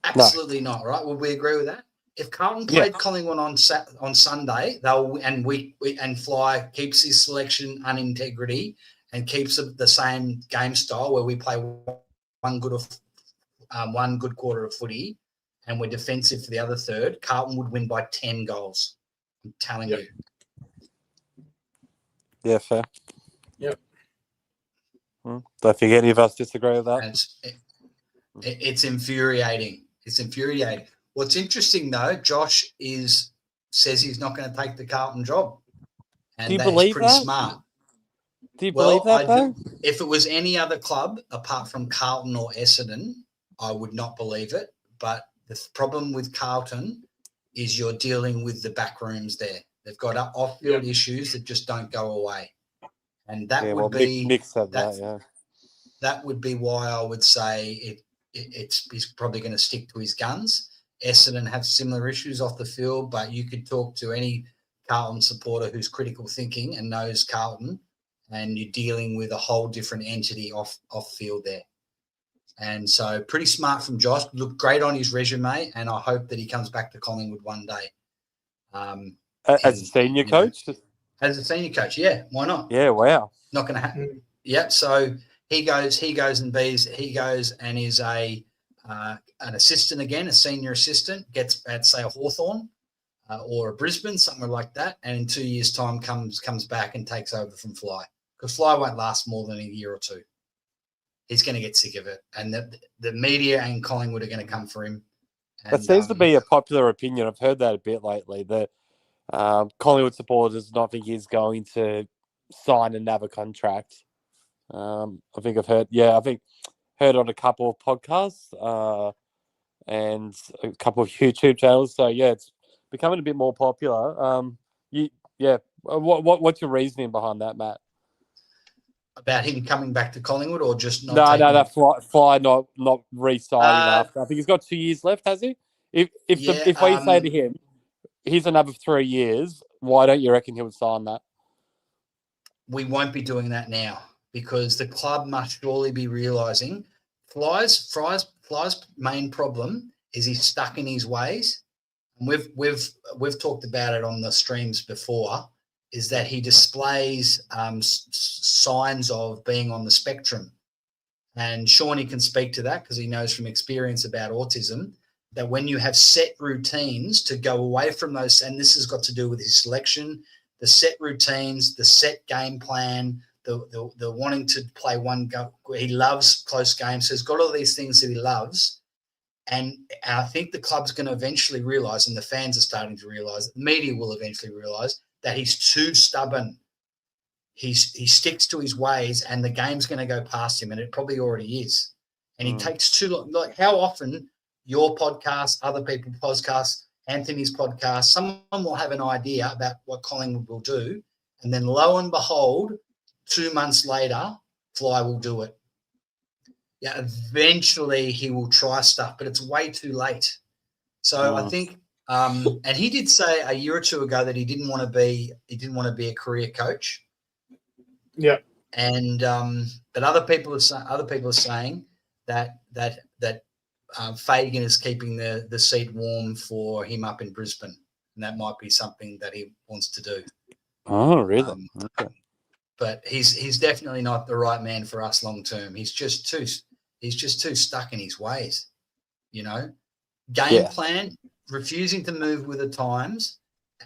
Absolutely not, right? Would we agree with that? If Carlton played Collingwood on Sunday, and Fly keeps his selection unintegrity and keeps the same game style where we play one good quarter of footy and we're defensive for the other third, Carlton would win by 10 goals. I'm telling you. Yeah, fair. Yep. Don't think any of us disagree with that. It's infuriating. It's infuriating. What's interesting, though, Josh says he's not going to take the Carlton job. And do you that's believe pretty that? Smart. Do you believe that, though? If it was any other club apart from Carlton or Essendon, I would not believe it. But the problem with Carlton is you're dealing with the back rooms there. They've got off-field issues that just don't go away. And that would be Nick said that. That would be why I would say he's probably going to stick to his guns. Essendon have similar issues off the field, but you could talk to any Carlton supporter who's critical thinking and knows Carlton, and you're dealing with a whole different entity off field there. And so pretty smart from Josh. Looked great on his resume, and I hope that he comes back to Collingwood one day. As a senior coach? As a senior coach, yeah. Why not? Yeah, wow. Not going to happen. Yeah, so he goes and is an assistant again, a senior assistant, gets at, say, a Hawthorn or a Brisbane, somewhere like that, and in 2 years' time comes back and takes over from Fly. Because Fly won't last more than a year or 2. He's going to get sick of it. And the media and Collingwood are going to come for him. And, that seems to be a popular opinion. I've heard that a bit lately. The Collingwood supporters don't think he's going to sign another contract. I think I've heard on a couple of podcasts and a couple of YouTube channels. So, yeah, it's becoming a bit more popular. What's your reasoning behind that, Matt? About him coming back to Collingwood, or just not? That Fly not re-signing after. I think he's got 2 years left, has he? If we say to him, here's another 3 years, why don't you reckon he would sign that? we won't be doing that now because the club must surely be realising Fly's main problem is he's stuck in his ways. And we've talked about it on the streams before, is that he displays signs of being on the spectrum. And Shawnee can speak to that because he knows from experience about autism that when you have set routines to go away from those, and this has got to do with his selection, the set routines, the set game plan, the wanting to play one go. He loves close games. So he's got all these things that he loves. And I think the club's going to eventually realise, and the fans are starting to realise, the media will eventually realise that he's too stubborn. He sticks to his ways and the game's going to go past him, and it probably already is. And he takes too long. Like how often your podcast, other people's podcasts, Anthony's podcast, someone will have an idea about what Collingwood will do, and then lo and behold, 2 months later, Fly will do it. Yeah, eventually he will try stuff, but it's way too late. So I think, and he did say a year or two ago that he didn't want to be a career coach. Yeah, and but other people are saying that Fagan is keeping the seat warm for him up in Brisbane, and that might be something that he wants to do. Oh, really? Okay. But he's definitely not the right man for us long term. He's just too stuck in his ways, you know. Game plan, refusing to move with the times,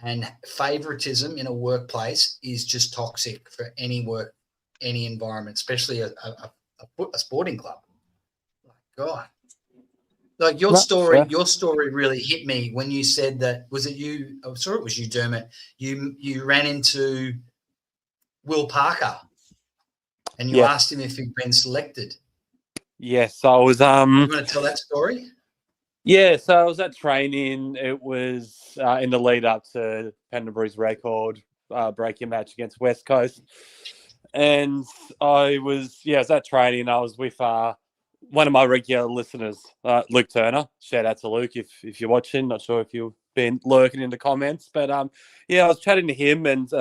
and favoritism in a workplace is just toxic for any work, any environment, especially a sporting club. God, like your story really hit me when you said that. Was it you? I'm sorry, it was you, Dermott. You ran into Will Parker, and you asked him if he'd been selected. Yes, I was. You want to tell that story? Yeah, so I was at training. It was in the lead up to Pendlebury's record breaking match against West Coast, and I was at training. I was with one of my regular listeners, Luke Turner. Shout out to Luke if you're watching. Not sure if you've been lurking in the comments, but I was chatting to him, and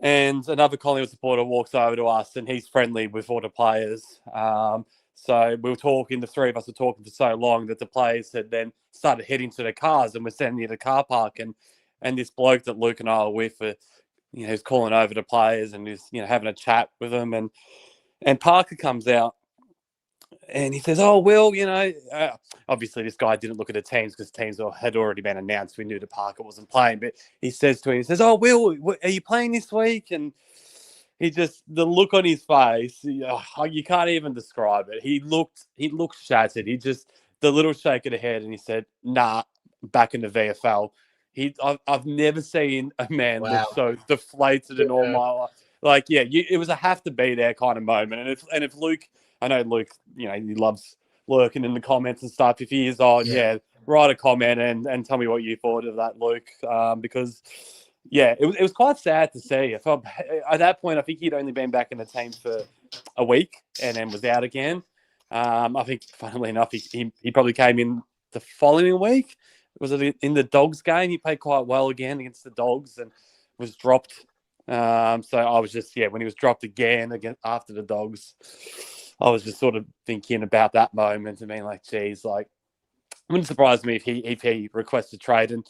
another Collingwood supporter walks over to us, and he's friendly with all the players. So we were talking, the three of us were talking for so long that the players had then started heading to their cars, and we're standing near the car park, and this bloke that Luke and I are with, he's calling over the players and he's, having a chat with them, and Parker comes out and he says, "Oh, Will, obviously this guy didn't look at the teams because teams had already been announced. We knew that Parker wasn't playing, but he says to him, "Oh, Will, are you playing this week?" And the look on his face, you can't even describe it. He looked shattered. The little shake of the head, and he said, "Nah, back in the VFL." I've never seen a man look so deflated in all my life. Like, it was a have to be there kind of moment. And if Luke, I know Luke, he loves lurking in the comments and stuff. If he is on, write a comment and tell me what you thought of that, Luke, because. Yeah, it was quite sad to see. At that point, I think he'd only been back in the team for a week and then was out again. I think, funnily enough, he probably came in the following week. Was it in the Dogs game? He played quite well again against the Dogs and was dropped. So I was just, when he was dropped again after the Dogs, I was just sort of thinking about that moment and being like, geez, like, it wouldn't surprise me if he requested trade. And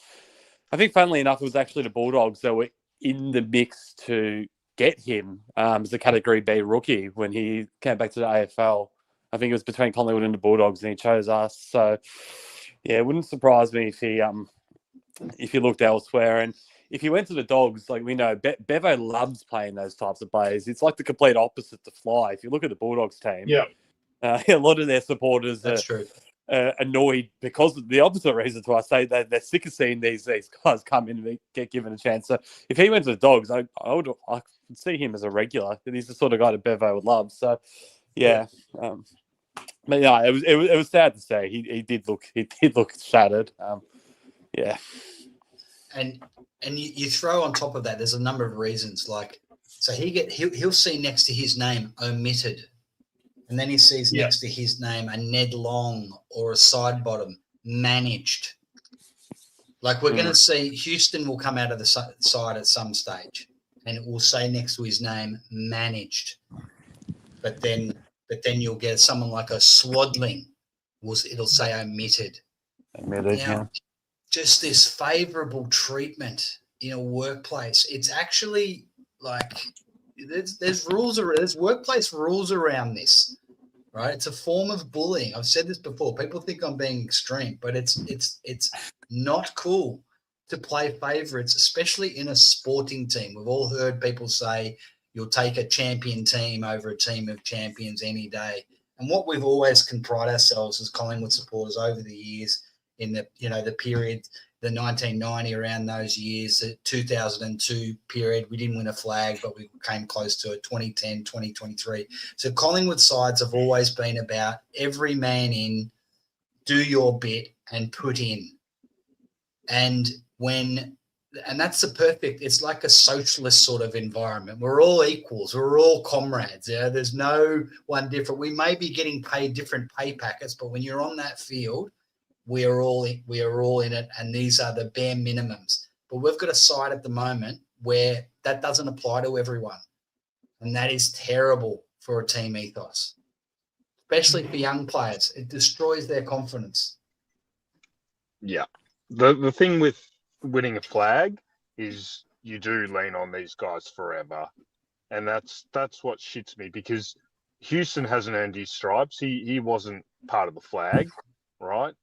I think, funnily enough, it was actually the Bulldogs that were in the mix to get him as a Category B rookie when he came back to the AFL. I think it was between Collingwood and the Bulldogs, and he chose us. So, it wouldn't surprise me if he looked elsewhere. And if he went to the Dogs, like we know, Bevo loves playing those types of players. It's like the complete opposite to Fly. If you look at the Bulldogs team, a lot of their supporters That's true. Annoyed because of the opposite reason to I say that they're sick of seeing these guys come in and get given a chance. So if he went to the Dogs, I could see him as a regular. He's the sort of guy that Bevo would love. So but it was sad to say he did look shattered. And you throw on top of that, there's a number of reasons. Like, so he'll see next to his name omitted. And then he sees next to his name a Ned Long or a side bottom managed. Like, we're going to see Houston will come out of the side at some stage. and it will say next to his name managed. But then you'll get someone like a Swadling, it'll say omitted. Now, just this favourable treatment in a workplace. It's actually like there's workplace rules around this, right? It's a form of bullying. I've said this before. People think I'm being extreme, but it's not cool to play favourites, especially in a sporting team. We've all heard people say you'll take a champion team over a team of champions any day. And what we've always can pride ourselves as Collingwood supporters over the years in the period, the 1990 around those years, the 2002 period, we didn't win a flag, but we came close to it, 2010, 2023. So Collingwood sides have always been about every man in, do your bit and put in. And that's it's like a socialist sort of environment. We're all equals. We're all comrades. Yeah? There's no one different. We may be getting paid different pay packets, but when you're on that field, we are all in it, and these are the bare minimums. But we've got a side at the moment where that doesn't apply to everyone, and that is terrible for a team ethos, especially for young players. It destroys their confidence. Yeah. The thing with winning a flag is you do lean on these guys forever. And that's what shits me, because Houston hasn't earned his stripes. He wasn't part of the flag, right?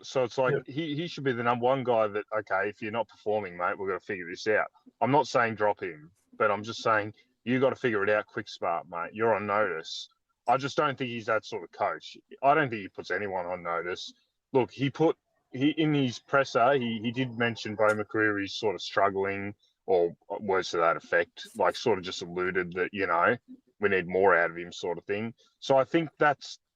So it's like he should be the number one guy that, okay, if you're not performing, mate, we've got to figure this out. I'm not saying drop him, but I'm just saying you got to figure it out quick, smart, mate. You're on notice. I just don't think he's that sort of coach. I don't think he puts anyone on notice. Look, he in his presser, he did mention Bo McCreary's sort of struggling, or words to that effect, like sort of just alluded that, we need more out of him sort of thing. So I think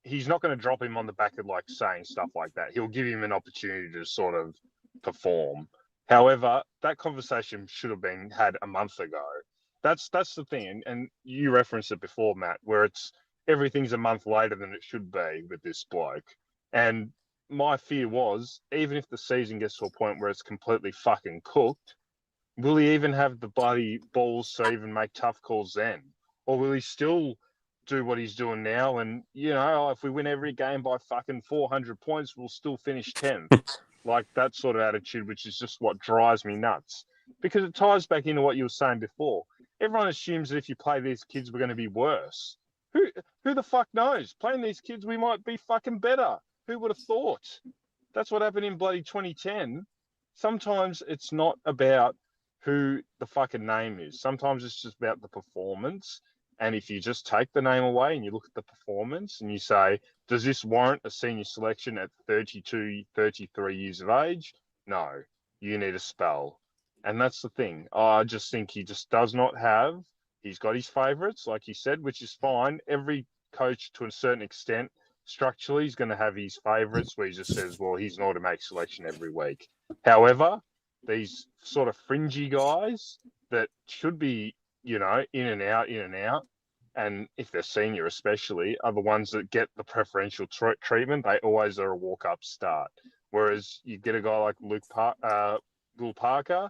he's not going to drop him on the back of like saying stuff like that. He'll give him an opportunity to sort of perform. However, that conversation should have been had a month ago. That's the thing. And you referenced it before, Matt, where everything's a month later than it should be with this bloke. And my fear was, even if the season gets to a point where it's completely fucking cooked, will he even have the bloody balls to even make tough calls then? Or will he still do what he's doing now? And, if we win every game by fucking 400 points, we'll still finish 10th. Like that sort of attitude, which is just what drives me nuts. Because it ties back into what you were saying before. Everyone assumes that if you play these kids, we're going to be worse. Who the fuck knows? Playing these kids, we might be fucking better. Who would have thought? That's what happened in bloody 2010. Sometimes it's not about who the fucking name is. Sometimes it's just about the performance. And if you just take the name away and you look at the performance and you say, does this warrant a senior selection at 32, 33 years of age? No, you need a spell. And that's the thing. I just think he just does not have, he's got his favourites, like you said, which is fine. Every coach, to a certain extent, structurally, he's going to have his favourites where he just says, well, he's an automatic selection every week. However, these sort of fringy guys that should be, in and out, and if they're senior especially, are the ones that get the preferential treatment. They always are a walk-up start. Whereas you get a guy like Will Parker,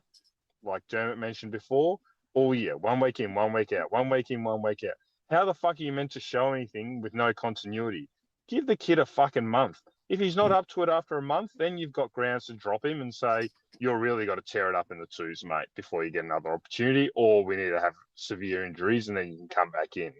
like Dermott mentioned before, all year, 1 week in, 1 week out, 1 week in, 1 week out. How the fuck are you meant to show anything with no continuity? Give the kid a fucking month. If he's not up to it after a month, then you've got grounds to drop him and say, you're really got to tear it up in the twos, mate, before you get another opportunity, or we need to have severe injuries and then you can come back in.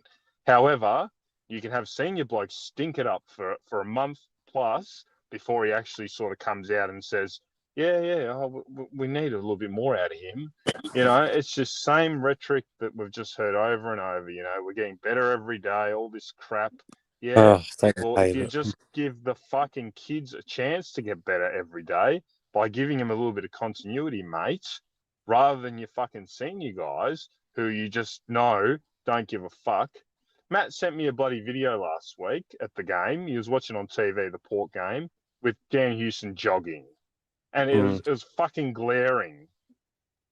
However, you can have senior blokes stink it up for a month plus before he actually sort of comes out and says, we need a little bit more out of him. It's just same rhetoric that we've just heard over and over. We're getting better every day, all this crap. Yeah, well, if you just give the fucking kids a chance to get better every day by giving them a little bit of continuity, mate, rather than your fucking senior guys who you just know don't give a fuck. Matt sent me a bloody video last week at the game. He was watching on TV, the Port game, with Dan Houston jogging. And it was fucking glaring.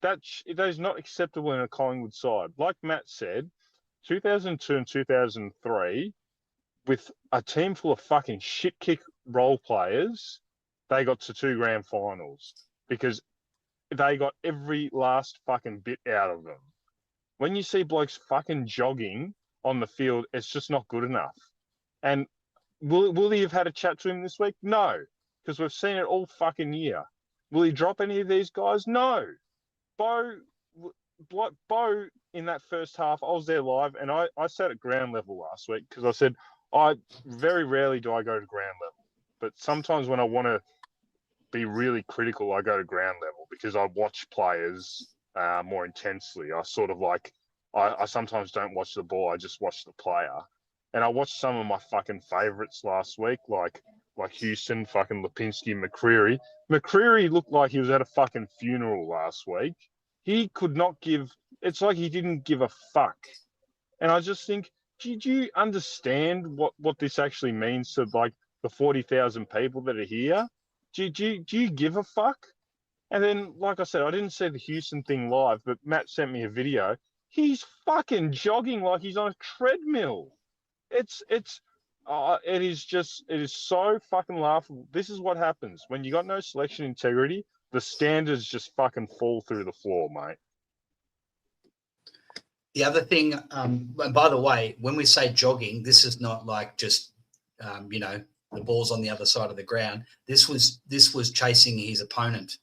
That is not acceptable in a Collingwood side. Like Matt said, 2002 and 2003, with a team full of fucking shit kick role players, they got to 2 grand finals because they got every last fucking bit out of them. When you see blokes fucking jogging on the field, it's just not good enough. And will he have had a chat to him this week? No, because we've seen it all fucking year. Will he drop any of these guys? No. Bo in that first half, I was there live, and I sat at ground level last week because I said, I very rarely do I go to ground level. But sometimes when I want to be really critical, I go to ground level because I watch players more intensely. I sort of like, I sometimes don't watch the ball, I just watch the player. And I watched some of my fucking favourites last week, like Houston, fucking Lipinski, McCreary. McCreary looked like he was at a fucking funeral last week. He could not give, it's like he didn't give a fuck. And I just think, do you understand what this actually means to like the 40,000 people that are here? Do you give a fuck? And then, like I said, I didn't see the Houston thing live, but Matt sent me a video. He's fucking jogging like he's on a treadmill. It is so fucking laughable. This is what happens when you got no selection integrity. The standards just fucking fall through the floor, mate. The other thing, and by the way, when we say jogging, this is not like just, the ball's on the other side of the ground. This was chasing his opponent.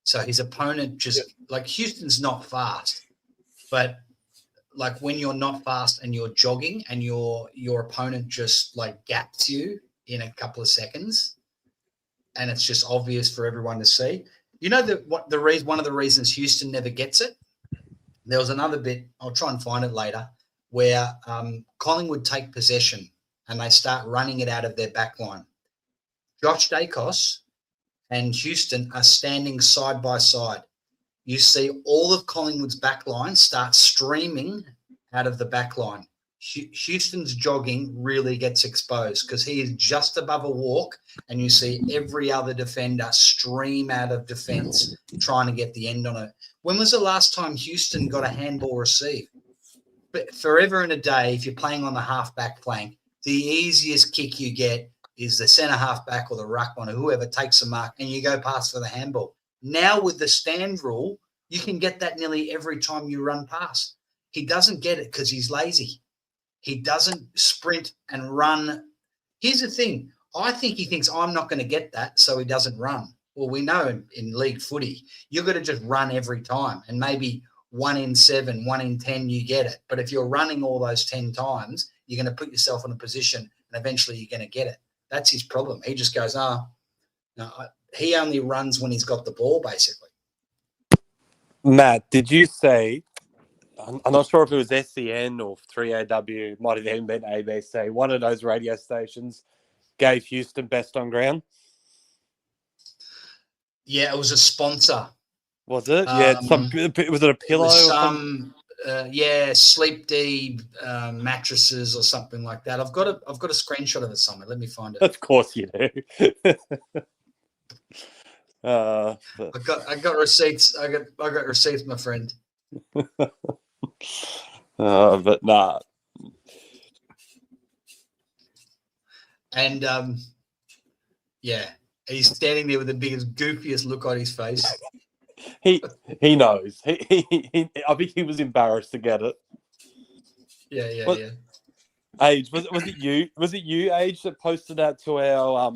So his opponent like Houston's not fast, but like when you're not fast and you're jogging and your opponent just like gaps you in a couple of seconds, and it's just obvious for everyone to see. You know one of the reasons Houston never gets it. There was another bit, I'll try and find it later, where Collingwood take possession and they start running it out of their back line. Josh Dacos and Houston are standing side by side. You see all of Collingwood's back line start streaming out of the back line. Houston's jogging really gets exposed because he is just above a walk, and you see every other defender stream out of defence trying to get the end on it. When was the last time Houston got a handball receive? But forever and a day, if you're playing on the half-back flank, the easiest kick you get is the centre half-back or the ruckman or whoever takes the mark, and you go past for the handball. Now with the stand rule, you can get that nearly every time you run past. He doesn't get it because he's lazy. He doesn't sprint and run. Here's the thing. I think he thinks I'm not going to get that, so he doesn't run. Well, we know in league footy, you've got to just run every time, and maybe 1 in 7, 1 in 10, you get it. But if you're running all those 10 times, you're going to put yourself in a position, and eventually you're going to get it. That's his problem. He just goes, no, he only runs when he's got the ball, basically. Matt, did you say, I'm not sure if it was SCN or 3AW, might have even been ABC, one of those radio stations gave Houston best on ground? Yeah, it was a sponsor. Was it? Yeah, was it a pillow? Sleep D mattresses or something like that. I've got a screenshot of it somewhere. Let me find it. Of course you do. I got receipts. I got receipts, my friend. But nah. And he's standing there with the biggest, goofiest look on his face. He knows. He I think he was embarrassed to get it. Yeah. Age, was it you? Was it you, Age, that posted that to our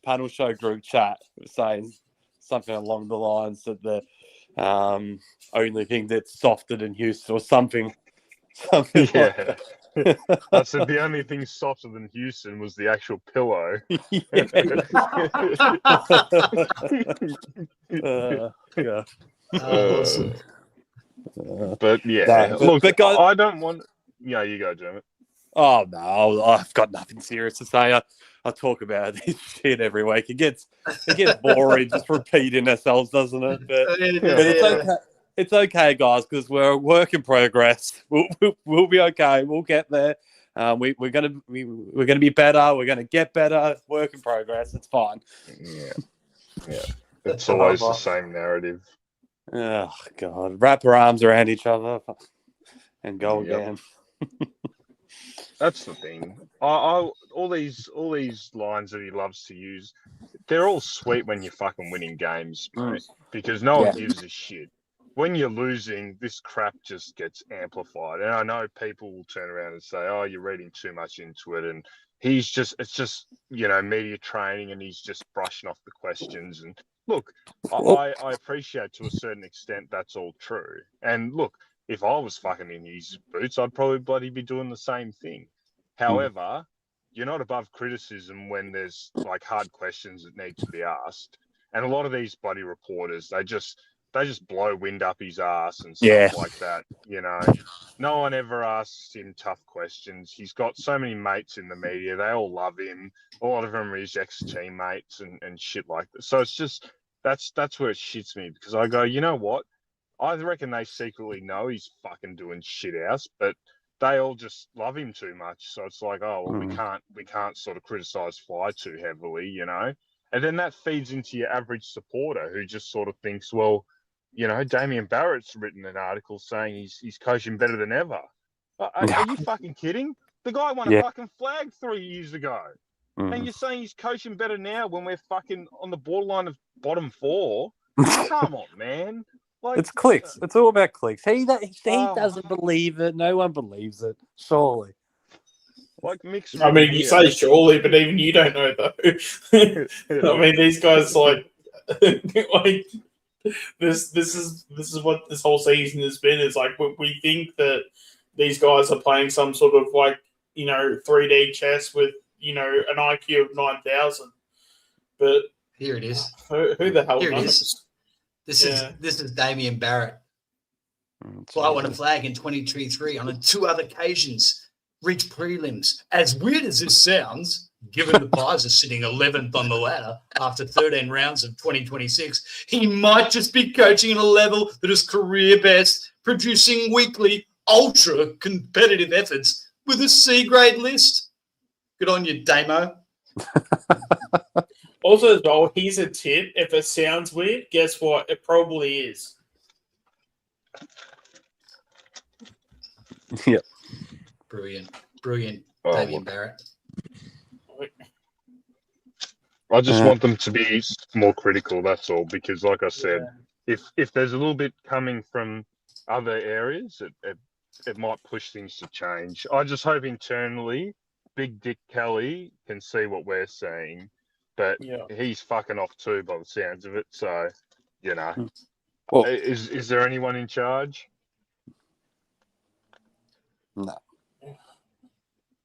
panel show group chat, saying something along the lines that the only thing that's softer than Houston or something like that. I said the only thing softer than Houston was the actual pillow. Yeah. Awesome. But yeah, look, but guys, I don't want. Yeah, you go, Dermot. Oh no, I've got nothing serious to say. I talk about this shit every week. It gets boring just repeating ourselves, doesn't it? But it's okay. It's okay, guys, because we're a work in progress. We'll be okay. We'll get there. We're gonna be better. We're gonna get better. Work in progress. It's fine. Yeah. It's always the same narrative. Oh God! Wrap our arms around each other and go again. That's the thing. All these lines that he loves to use, they're all sweet when you're fucking winning games, mate, because no one gives a shit. when you're losing, this crap just gets amplified. And I know people will turn around and say, "Oh, you're reading too much into it," and it's just media training, and he's just brushing off the questions. And look, I appreciate to a certain extent that's all true. And look, if I was fucking in his boots, I'd probably bloody be doing the same thing. However, you're not above criticism when there's like hard questions that need to be asked. And a lot of these bloody reporters, they just blow wind up his ass and stuff like that. No one ever asks him tough questions. He's got so many mates in the media. They all love him. A lot of them are his ex-teammates and shit like that. So it's just, that's where it shits me, because I go, you know what? I reckon they secretly know he's fucking doing shit house, but they all just love him too much. So it's like, oh, well, we can't sort of criticize Fly too heavily, And then that feeds into your average supporter who just sort of thinks, well, Damien Barrett's written an article saying he's coaching better than ever. Are you fucking kidding? The guy won a fucking flag 3 years ago. And you're saying he's coaching better now when we're fucking on the borderline of bottom 4? Come on, man. Like, it's clicks. It's all about clicks. He doesn't believe it. No one believes it. Surely. Like mixed. I mean, you say surely, but even you don't know though. I mean, these guys like this is what this whole season has been. Is like we think that these guys are playing some sort of 3D chess with an IQ of 9,000. But here it is. Who the hell here knows? It is. This is Damien Barrett. Fly won a flag in 2023 on 2 other occasions. Reached prelims. As weird as this sounds, given the Pies are sitting 11th on the ladder after 13 rounds of 2026, he might just be coaching at a level that is career best, producing weekly ultra competitive efforts with a C-grade list. Good on you, Damo. Also, as well, here's a tip. If it sounds weird, guess what? It probably is. Yep. Brilliant. Damien Barrett. I just want them to be more critical, that's all, because like I said, if there's a little bit coming from other areas, it might push things to change. I just hope internally Big Dick Kelly can see what we're seeing, but he's fucking off too by the sounds of it. So, well, is there anyone in charge? No.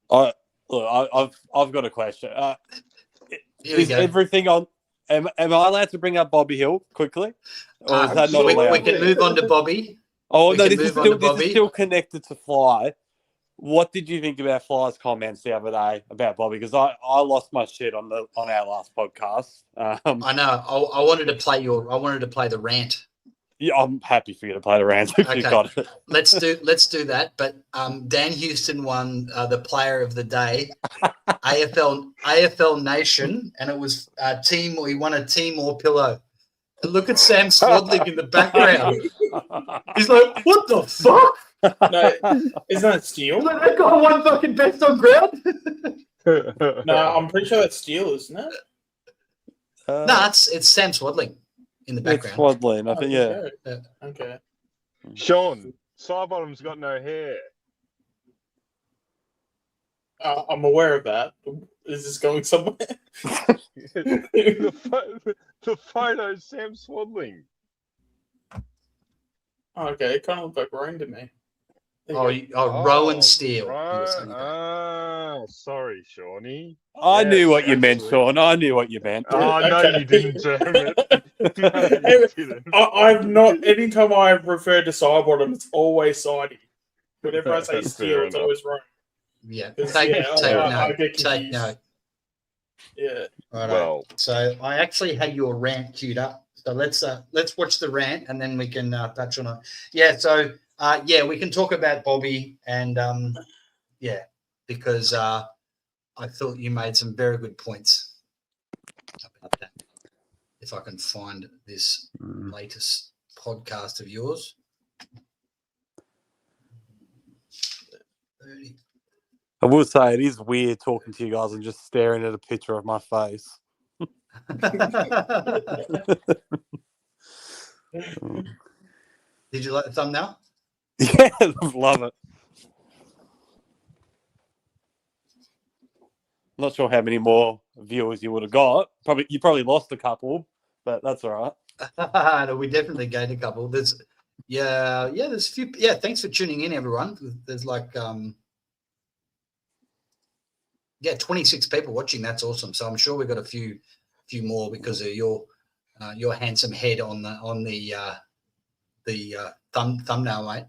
I've got a question. Is everything on? Am I allowed to bring up Bobby Hill quickly? Or is that not allowed? We can move on to Bobby. Oh no, this is still connected to Fly. What did you think about Fly's comments the other day about Bobby? Because I lost my shit on our last podcast. I know. I wanted to play the rant. Yeah, I'm happy for you to play the rant if you got it. Let's do that. But Dan Houston won the Player of the Day, AFL Nation, and it was team. He won a Timor pillow. And look at Sam Swadling in the background. He's like, "What the fuck?" No, isn't that Steele? Like, that guy won fucking best on ground. No, I'm pretty sure that's Steele, isn't it? No, it's Sam Swadling in the background. It's Swadling, I think, yeah. Okay. Sean, Sidebottom's got no hair. I'm aware of that. Is this going somewhere? the photo is Sam Swadling. Okay, it kind of looked like Rowan to me. Rowan Steele. Sorry, Shawnee. I knew what you meant, Sean. I knew what you meant. Oh, no, you didn't, Dermot. No, you didn't. I've not. Anytime I've referred to Sidebottom, it's always Sidey. Whenever I say Steele, it's always wrong. Yeah. Take note. Yeah. Right. Well, so I actually had your rant queued up. So let's watch the rant and then we can touch on it. Yeah. So we can talk about Bobby and because I thought you made some very good points about that. If I can find this latest podcast of yours. 30. I will say it is weird talking to you guys and just staring at a picture of my face. you like the thumbnail? Yeah, love it. Not sure how many more viewers you would have got. You probably lost a couple, but that's all right. No, we definitely gained a couple. There's a few. Yeah, thanks for tuning in, everyone. There's 26 people watching. That's awesome. So I'm sure we've got a few more because of your handsome head on the thumbnail, mate.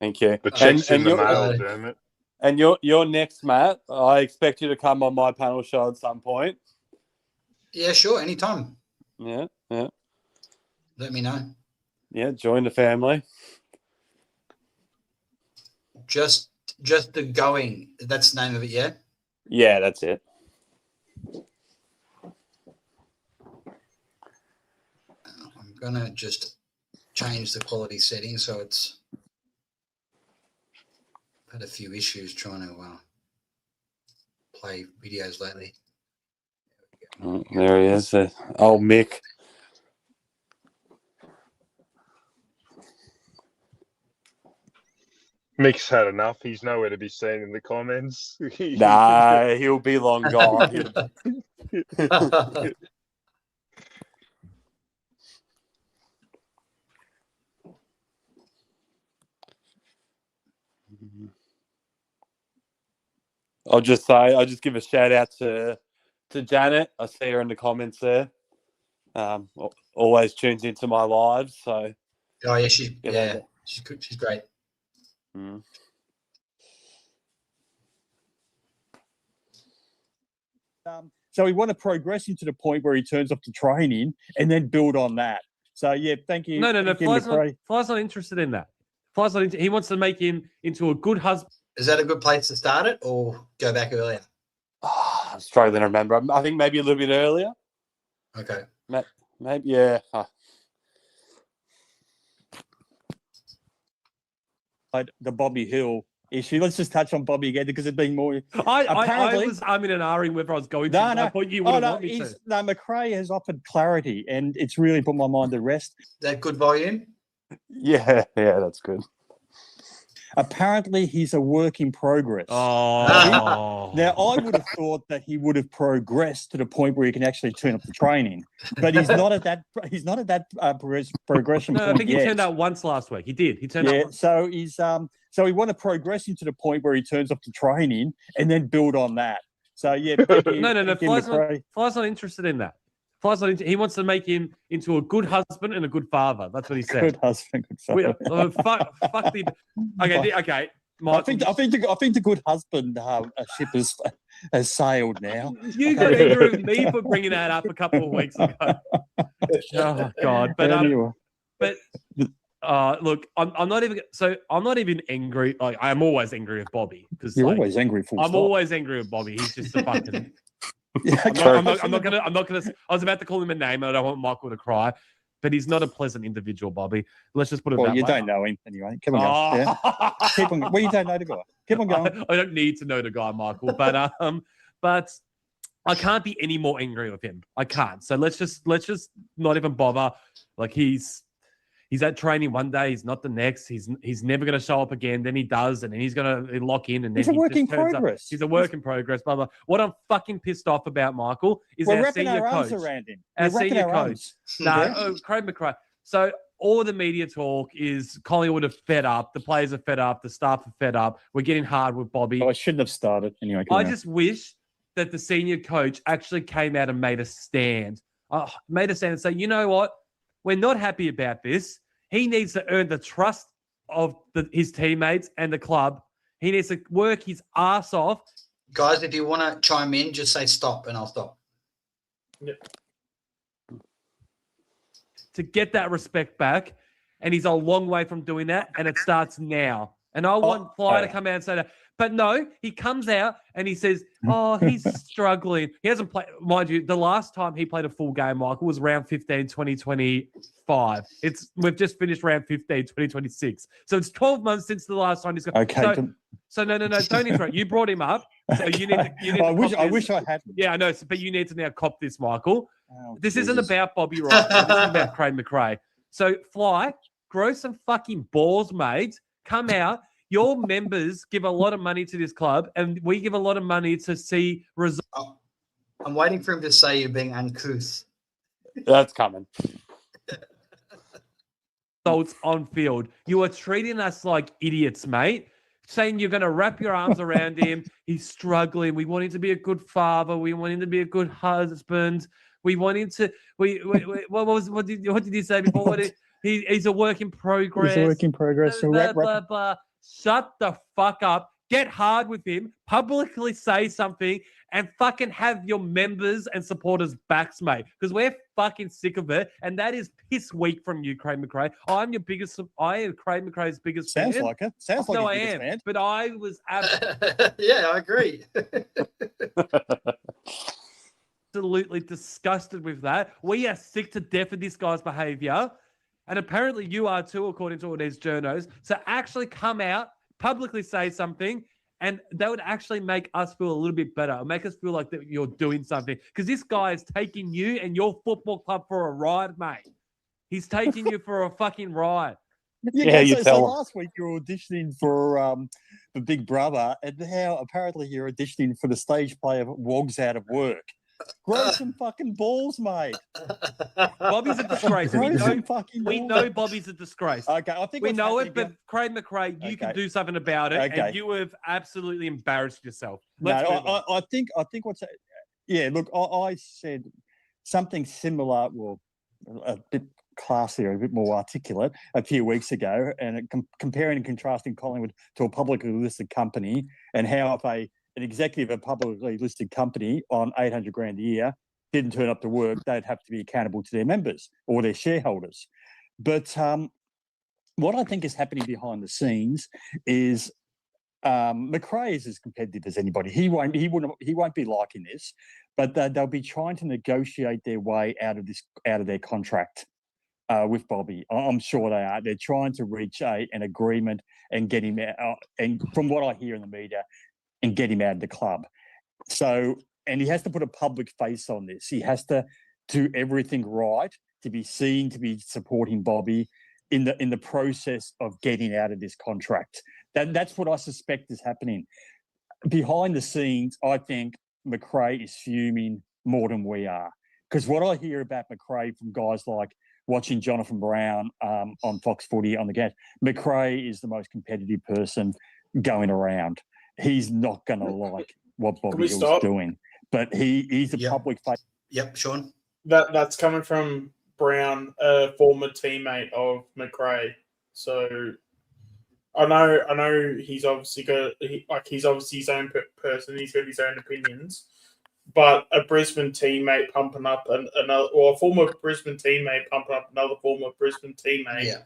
Thank you. The chicks in the you're- mail, Dermot. And you're next, Matt. I expect you to come on my panel show at some point. Yeah, sure. Anytime. Yeah. Let me know. Yeah, join the family. Just the going. That's the name of it, yeah? Yeah, that's it. I'm going to just change the quality setting so it's had a few issues trying to play videos lately. Oh, there he is. Old Mick. Mick's had enough. He's nowhere to be seen in the comments. Nah, he'll be long gone. I'll just give a shout out to Janet. I see her in the comments there. Always tunes into my lives. So Oh yeah, she's Yeah. good. She's great. mm. So we want to progress him to the point where he turns up to training and then build on that. So yeah, thank you. No. Thank you, Fly's not interested in that. He wants to make him into a good husband. Is that a good place to start it, or go back earlier? I'm struggling to remember. I think maybe a little bit earlier. Okay. Maybe, yeah. The Bobby Hill issue. Let's just touch on Bobby again because it's been more. I Apparently- was umming and ahhing whether I was going to. No, but no. I thought you wouldn't no, want me to. McRae has offered clarity, and it's really put my mind to rest. That good volume? Yeah, that's good. Apparently, he's a work in progress. Oh. Now, I would have thought that he would have progressed to the point where he can actually turn up to training, but he's not at that. He's not at that progression No, point I think he yet. turned out once last week. He did. He turned Yeah, out. so he's so we want to progress him to the point where he turns up to training and then build on that. So yeah, thank you, No. thank you, Fly's McRae. not interested in that. He wants to make him into a good husband and a good father. That's what he said. Good husband, good father. Fuck the. Okay. Michael, I think the good husband ship has sailed now. you got angry with me for bringing that up a couple of weeks ago. Oh God! But Anyway. look, I'm not even angry. Like I'm always angry with Bobby because You're always angry. I'm always angry with Bobby. He's just a fucking. Yeah, I'm not gonna. I was about to call him a name, and I don't want Michael to cry. But he's not a pleasant individual, Bobby. Let's just put it Well, that you way. don't know him anyway. Come on, go. Yeah. Keep on. Well, you don't know the guy. Keep on going. I don't need to know the guy, Michael. But I can't be any more angry with him. I can't. So let's just not even bother. Like he's at training one day, he's not the next. He's never going to show up again. Then he does, and then he's going to lock in, and then He's a work in just turns up. progress. He's a work in progress. Blah blah. What I'm fucking pissed off about, Michael, is We're our wrapping senior our arms coach. around him. Our We're wrapping senior our coach. arms. No, Craig McRae. So all the media talk is Collingwood are fed up. The players are fed up. The staff are fed up. We're getting hard with Bobby. Oh, I shouldn't have started anyway. I just wish that the senior coach actually came out and made a stand. Made a stand and say, you know what? We're not happy about this. He needs to earn the trust of his teammates and the club. He needs to work his ass off. Guys, if you want to chime in, just say stop and I'll stop. To get that respect back. And he's a long way from doing that. And it starts now. And I want Fly to come out and say that. But no, he comes out and he says, oh, he's struggling. He hasn't played, mind you, the last time he played a full game, Michael, was round 15, 2025. We've just finished round 15, 2026. So it's 12 months since the last time he's got. Okay. So no, don't interrupt. You brought him up. So you need to I wish I hadn't. Yeah, I know. But you need to now cop this, Michael. Oh, This Jesus. isn't about Bobby Wright. This is about Craig McRae. So Fly, grow some fucking balls, mate. Come out. Your members give a lot of money to this club, and we give a lot of money to see results I'm waiting for him to say you're being uncouth. That's coming. on field. You are treating us like idiots, mate. Saying you're going to wrap your arms around him. He's struggling. We want him to be a good father. We want him to be a good husband. We want him to. What did he say before? He's a work in progress. He's a work in progress. So Blah, blah, blah. Shut the fuck up. Get hard with him. Publicly say something and fucking have your members and supporters backs, mate. Because we're fucking sick of it. And that is piss weak from you, Craig McRae. I am Craig McRae's biggest fan. Sounds like it. Sounds like no, your I biggest am. fan. But I was Yeah, I agree. absolutely disgusted with that. We are sick to death of this guy's behavior. And apparently you are too, according to all these journos. So actually come out, publicly say something, and that would actually make us feel a little bit better. It'll make us feel like that you're doing something. Because this guy is taking you and your football club for a ride, mate. He's taking you for a fucking ride. Yeah, you so tell him. last week you were auditioning for Big Brother, and now apparently you're auditioning for the stage play of Wogs Out of Work. Grow some fucking balls, mate. Bobby's a disgrace. Grow some fucking We balls. know Bobby's a disgrace. Okay, I think We what's know happening it, but Craig McRae, you can Okay. do something about it, Okay. and you have absolutely embarrassed yourself. No, Let's move on. I think what's yeah. Look, I said something similar. Well, a bit classier, a bit more articulate a few weeks ago, and comparing and contrasting Collingwood to a publicly listed company, and how if an executive of a publicly listed company on $800,000 a year didn't turn up to work, they'd have to be accountable to their members or their shareholders. But what I think is happening behind the scenes is McRae is as competitive as anybody. He won't be liking this, but they'll be trying to negotiate their way out of their contract with Bobby. I'm sure they are. They're trying to reach an agreement and get him out. And from what I hear in the media, and get him out of the club. So, and he has to put a public face on this. He has to do everything right to be seen to be supporting Bobby in the process of getting out of this contract. That's what I suspect is happening. Behind the scenes, I think McRae is fuming more than we are. Because what I hear about McRae from guys like watching Jonathan Brown on Fox Footy on the gas, McRae is the most competitive person going around. He's not going to like what Bobby Hill's doing. But he's a public face. Yep, Sean. That's coming from Brown, a former teammate of McRae. So I know he's obviously he's obviously his own person. He's got his own opinions. But a Brisbane teammate pumping up a former Brisbane teammate pumping up another former Brisbane teammate. Yeah.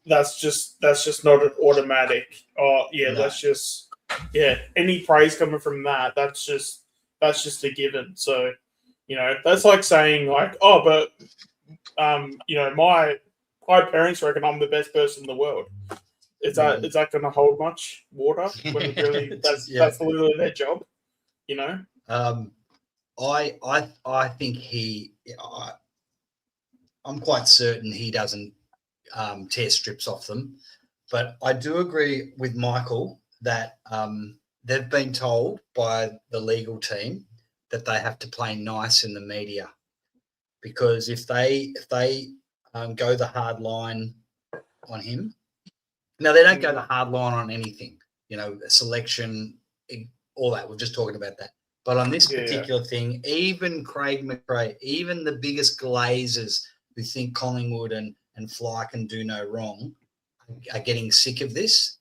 That's just not an automatic. Oh yeah, No. that's just any praise coming from that's just a given. So, that's like saying like, oh, but my parents reckon I'm the best person in the world. Is that going to hold much water when it really that's literally their job? I think I'm quite certain he doesn't tear strips off them, but I do agree with Michael that they've been told by the legal team that they have to play nice in the media, because if they go the hard line on him, now they don't go the hard line on anything, selection, all that. We're just talking about that. But on this particular thing, even Craig McRae, even the biggest glazers who think Collingwood and Fly can do no wrong are getting sick of this.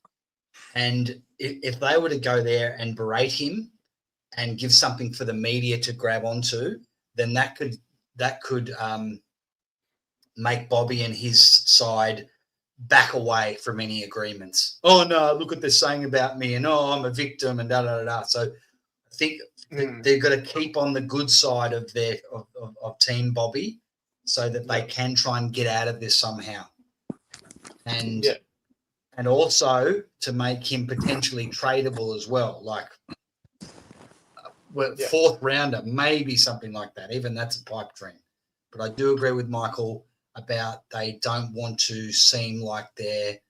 And if they were to go there and berate him and give something for the media to grab onto, then that could make Bobby and his side back away from any agreements. Oh no, look what they're saying about me, and I'm a victim, and da da da da. So I think they've got to keep on the good side of their of Team Bobby, so that they can try and get out of this somehow. And also to make him potentially tradable as well, like fourth rounder, maybe something like that. Even that's a pipe dream. But I do agree with Michael. about they don't want to seem like they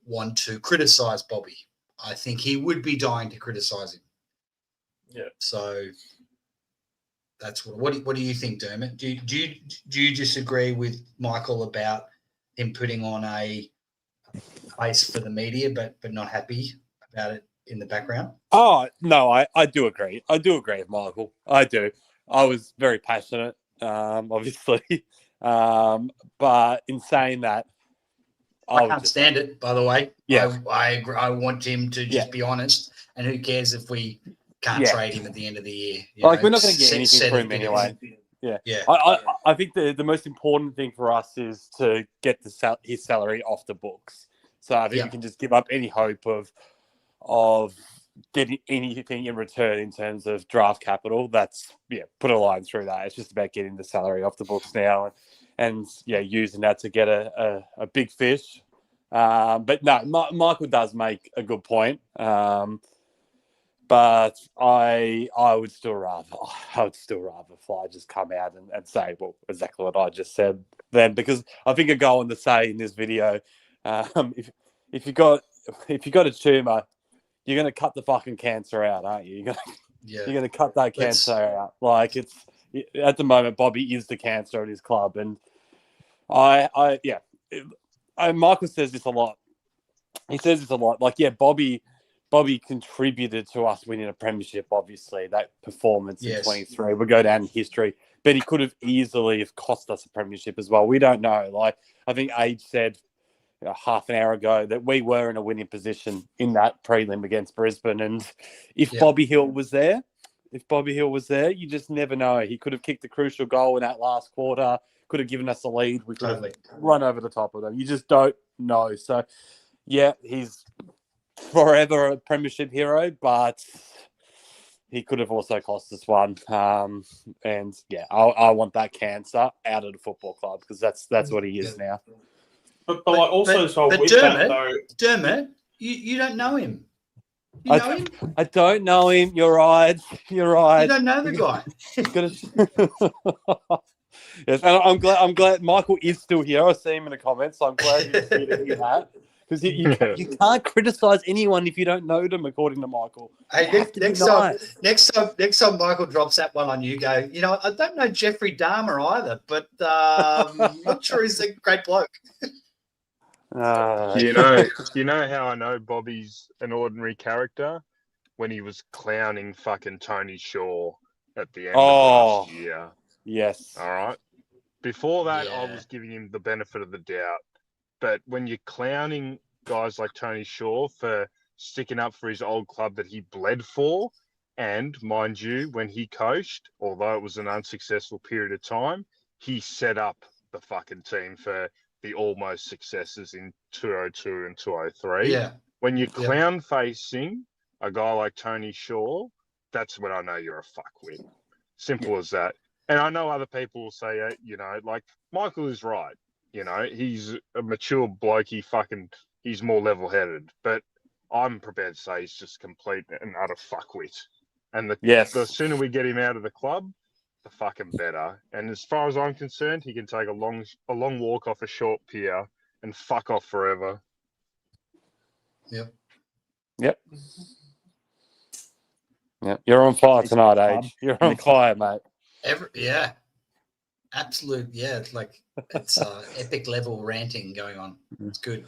want to criticise Bobby. I think he would be dying to criticise him. Yeah. So that's what do you think, Dermot? Do you disagree with Michael about him putting on a face for the media, but not happy about it in the background? Oh no, I do agree. I do agree with Michael. I do. I was very passionate, obviously, but in saying that, I can't stand it. By the way, Yeah. I agree. I want him to just be honest. And who cares if we can't trade him at the end of the year? Like, we're not going to get anything from him anyway. Yeah. I think the most important thing for us is to get his salary off the books. So I think we can just give up any hope of getting anything in return in terms of draft capital. That's put a line through that. It's just about getting the salary off the books now and using that to get a big fish. But no, Michael does make a good point. But I would still rather Fly just come out and say, well, exactly what I just said then, because I think I go on to say in this video, if you got a tumor, you're going to cut the fucking cancer out, aren't you? You're going to cut that cancer out. Like, it's at the moment, Bobby is the cancer at his club, and Michael says this a lot. He says this a lot. Like, Bobby contributed to us winning a premiership, obviously, that performance in 23 will go down in history, but he could have easily have cost us a premiership as well. We don't know. Like, I think Age said half an hour ago that we were in a winning position in that prelim against Brisbane. And if Bobby Hill was there, you just never know. He could have kicked the crucial goal in that last quarter, could have given us a lead. We could have run over the top of them. You just don't know. So, he's forever a premiership hero, but he could have also cost us one. And I want that cancer out of the football club, because that's what he is now. But Dermot, Dermot, you don't know him. You know him? I don't know him. You're right. You don't know the guy. Yes, and I'm glad Michael is still here. I see him in the comments, so I'm glad he's here to hear that. Because you can't criticize anyone if you don't know them, according to Michael. Hey, next time Michael drops that one on you, go, I don't know Jeffrey Dahmer either, but I'm not sure he's a great bloke. You know how I know Bobby's an ordinary character? When he was clowning fucking Tony Shaw at the end of last year. Yes. All right. Before that, I was giving him the benefit of the doubt. But when you're clowning guys like Tony Shaw for sticking up for his old club that he bled for, and mind you, when he coached, although it was an unsuccessful period of time, he set up the fucking team for the almost successes in 202 and 203. Yeah. When you're clown facing a guy like Tony Shaw, that's when I know you're a fuckwit. Simple as that. And I know other people will say, like Michael is right. He's a mature bloke. He's more level-headed. But I'm prepared to say he's just complete and utter fuckwit. And the sooner we get him out of the club, the fucking better. And as far as I'm concerned, he can take a long walk off a short pier and fuck off forever. Yep. You're on fire tonight, Age. You're on fire, mate. Absolute. Yeah, it's epic level ranting going on. It's good.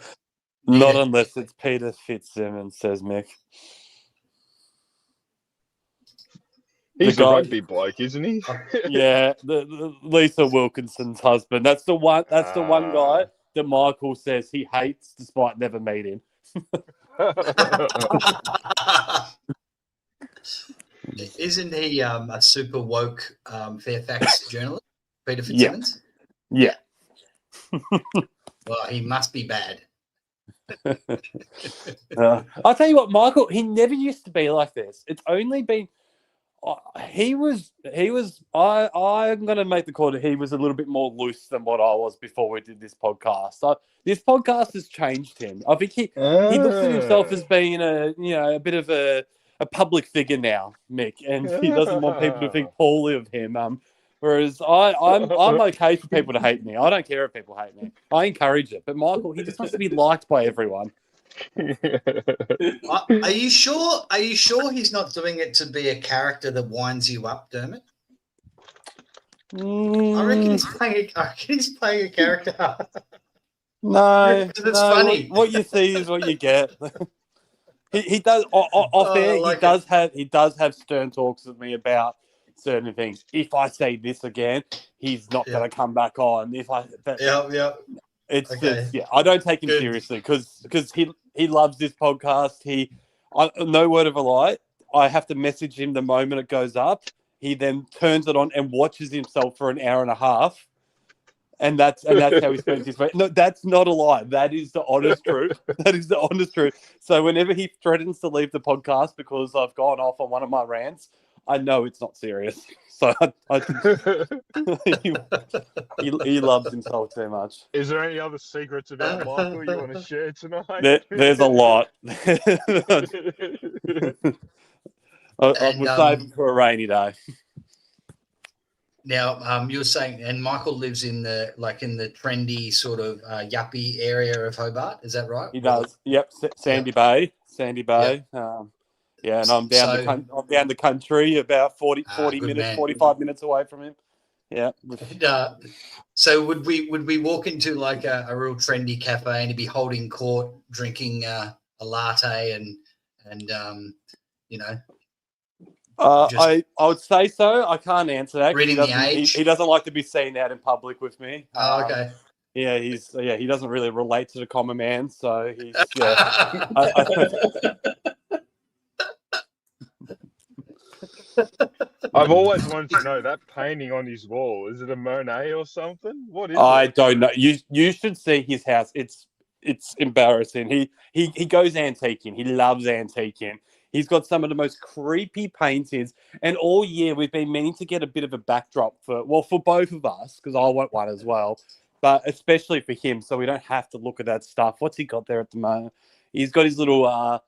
Not unless it's Peter Fitzsimmons, says Mick. He's a rugby bloke, isn't he? Yeah, the Lisa Wilkinson's husband. That's the one. That's the one guy that Michael says he hates, despite never meeting. Isn't he a super woke Fairfax journalist, Peter Fitzsimmons? Yeah. Well, he must be bad. I'll tell you what, Michael, he never used to be like this. It's only been I'm going to make the call that he was a little bit more loose than what I was before we did this podcast. So this podcast has changed him. I think he looks at himself as being a bit of a public figure now, Mick, and he doesn't want people to think poorly of him. Whereas I'm okay for people to hate me. I don't care if people hate me. I encourage it. But Michael, he just wants to be liked by everyone. Are you sure? Are you sure he's not doing it to be a character that winds you up, Dermot? I reckon he's playing a character. No, Because it's funny. What you see is what you get. he does off air. He does have stern talks with me about certain things. If I say this again, he's not going to come back on. It's Okay. I don't take him Good. seriously because he loves this podcast. No word of a lie. I have to message him the moment it goes up. He then turns it on and watches himself for an hour and a half. And that's how he spends his day. No, that's not a lie. That is the honest truth. That is the honest truth. So whenever he threatens to leave the podcast because I've gone off on one of my rants, I know it's not serious. So he loves himself too much. Is there any other secrets about Michael you want to share tonight? There's a lot. We'll save it for a rainy day. Now, you're saying, and Michael lives in the trendy sort of yuppie area of Hobart. Is that right? He does. Yep, Sandy Bay. And I'm down the country, about 40 minutes, man. 45 minutes away from him. Yeah. So would we walk into like a real trendy cafe and he'd be holding court, drinking a latte and I would say so. I can't answer that. Reading the age. He doesn't like to be seen out in public with me. Oh, okay. Yeah, he doesn't really relate to the common man, so he's I've always wanted to know that painting on his wall. Is it a Monet or something? What is it? I don't know. You should see his house. It's embarrassing. He goes antiquing. He loves antiquing. He's got some of the most creepy paintings. And all year we've been meaning to get a bit of a backdrop for both of us, because I want one as well, but especially for him, so we don't have to look at that stuff. What's he got there at the moment? He's got his little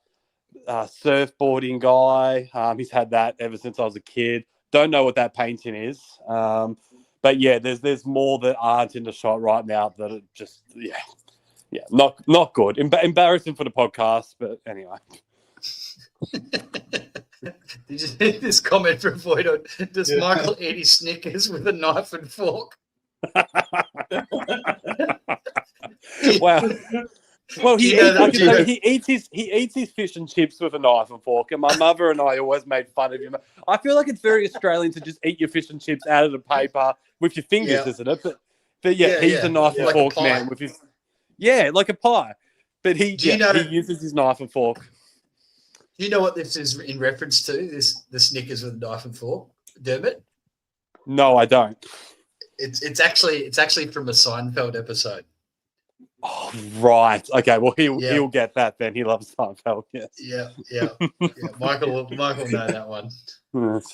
surfboarding guy. He's had that ever since I was a kid. Don't know what that painting is. But yeah, there's more that aren't in the shot right now that are just, not good. Embarrassing for the podcast, but anyway. This comment from Void, does Michael eat his Snickers with a knife and fork? Wow. Well, he eats his fish and chips with a knife and fork, and my mother and I always made fun of him. I feel like it's very Australian to just eat your fish and chips out of the paper with your fingers, isn't it? But he's a knife and fork man with his like a pie. But he uses his knife and fork. Do you know what this is in reference to? The Snickers with a knife and fork, Dermot? No, I don't. It's actually from a Seinfeld episode. Oh, right. Okay. Well, he'll get that then. He loves Seinfeld. Yes. Yeah. Michael will know that one.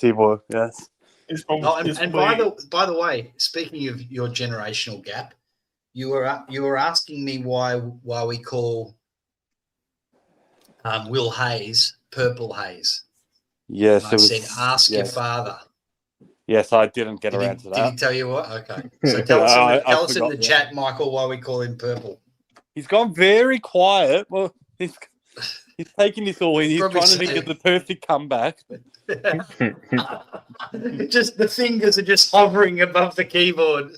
He will. Yes. And by the way, speaking of your generational gap, you were asking me why we call Will Hayes Purple Haze. Yes. And I said, ask your father. Yes, I didn't get around to that. Did he tell you what? Okay. So tell us in the chat, Michael, why we call him Purple. He's gone very quiet. Well, he's taking this all in. He's trying to think of the perfect comeback. Just the fingers are just hovering above the keyboard.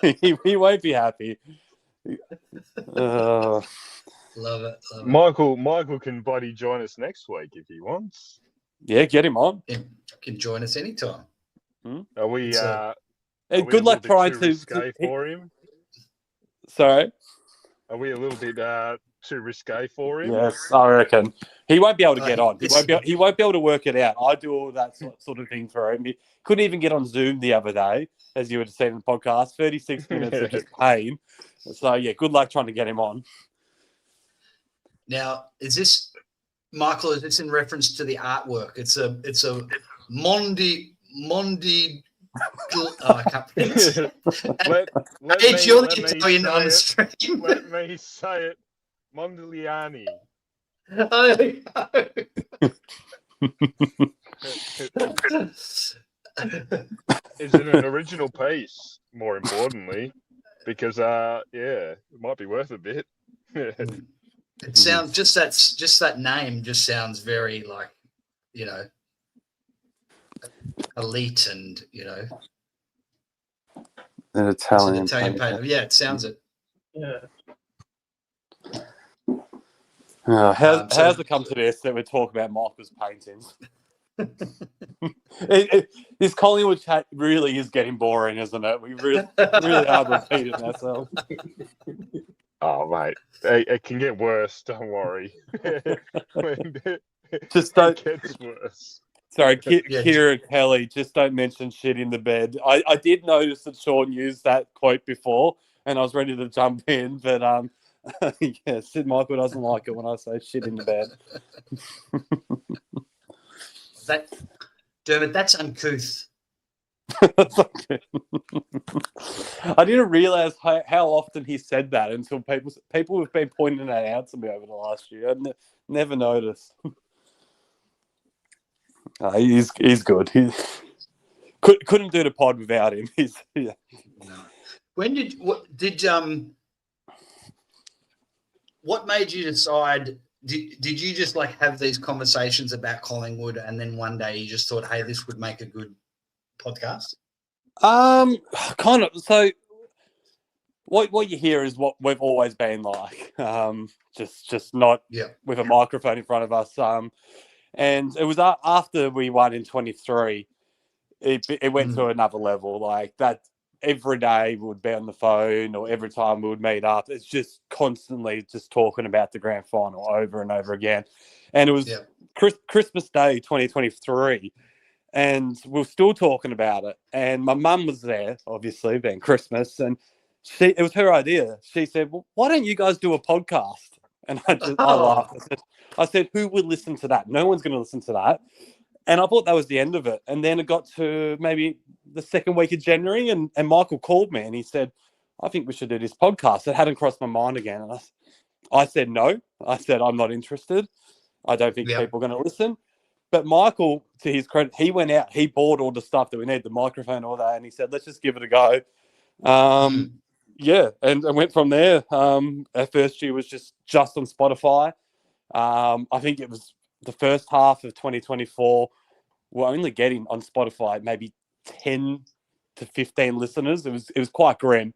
he won't be happy. Love it. Michael can bloody join us next week if he wants. Yeah, get him on. He can join us anytime. Are we? Good luck trying to risque for him. Sorry. Are we a little bit too risque for him? Yes, I reckon he won't be able to get on. He won't be able to work it out. I do all that sort of thing for him. He couldn't even get on Zoom the other day, as you would have seen in the podcast. 36 minutes of just pain. So yeah, good luck trying to get him on. Now, Michael? Is this in reference to the artwork? It's a Mondi. I can't pronounce it. You're the Italian on the stream. Let me say it. Mondigliani. Is it an original piece? More importantly, because it might be worth a bit. It sounds just that name just sounds very like, you know, elite and, you know, An it's Italian, an Italian painter. painter. Yeah, it sounds it. Yeah. How's it come to this that we're talking about Michael's paintings? This Collingwood chat really is getting boring, isn't it? We really are repeating ourselves. Oh, mate, it can get worse. Don't worry. Just don't. It gets worse. Sorry, Kieran Kelly, just don't mention shit in the bed. I did notice that Sean used that quote before, and I was ready to jump in, but yeah, Sid Michael doesn't like it when I say shit in the bed. Dermot, that's uncouth. I didn't realize how often he said that until people have been pointing that out to me over the last year. I never noticed. He's good. He couldn't do the pod without him. Yeah. No. What made you decide? Did you just like have these conversations about Collingwood, and then one day you just thought, hey, this would make a good podcast? Kind of. So what you hear is what we've always been like. Just not with a microphone in front of us. And it was after we won in 23, it went to another level. Like that, every day we would be on the phone, or every time we would meet up, it's just constantly just talking about the grand final over and over again. And it was Christmas Day 2023, and we were still talking about it. And my mum was there, obviously, being Christmas, and it was her idea. She said, well, why don't you guys do a podcast? And I laughed. I said, who would listen to that? No one's going to listen to that. And I thought that was the end of it. And then it got to maybe the second week of January, and Michael called me and he said, I think we should do this podcast. It hadn't crossed my mind again. And I said, no. I said, I'm not interested. I don't think people are going to listen. But Michael, to his credit, he went out, he bought all the stuff that we need, the microphone, all that. And he said, let's just give it a go. Yeah, and went from there. Our first year was just on Spotify. I think it was the first half of 2024. We're only getting on Spotify maybe 10 to 15 listeners. It was quite grim.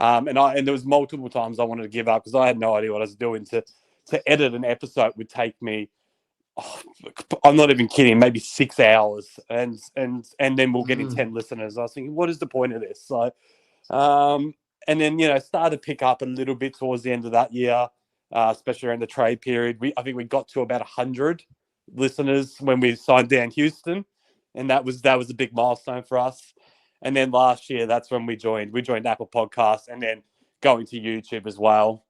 And there was multiple times I wanted to give up because I had no idea what I was doing. To edit an episode would take me, I'm not even kidding, maybe 6 hours, and then we're getting 10 listeners. I was thinking, what is the point of this? So, and then started to pick up a little bit towards the end of that year. Especially around the trade period. I think we got to about 100 listeners when we signed Dan Houston, and that was a big milestone for us. And then last year, that's when we joined Apple Podcasts, and then going to YouTube as well.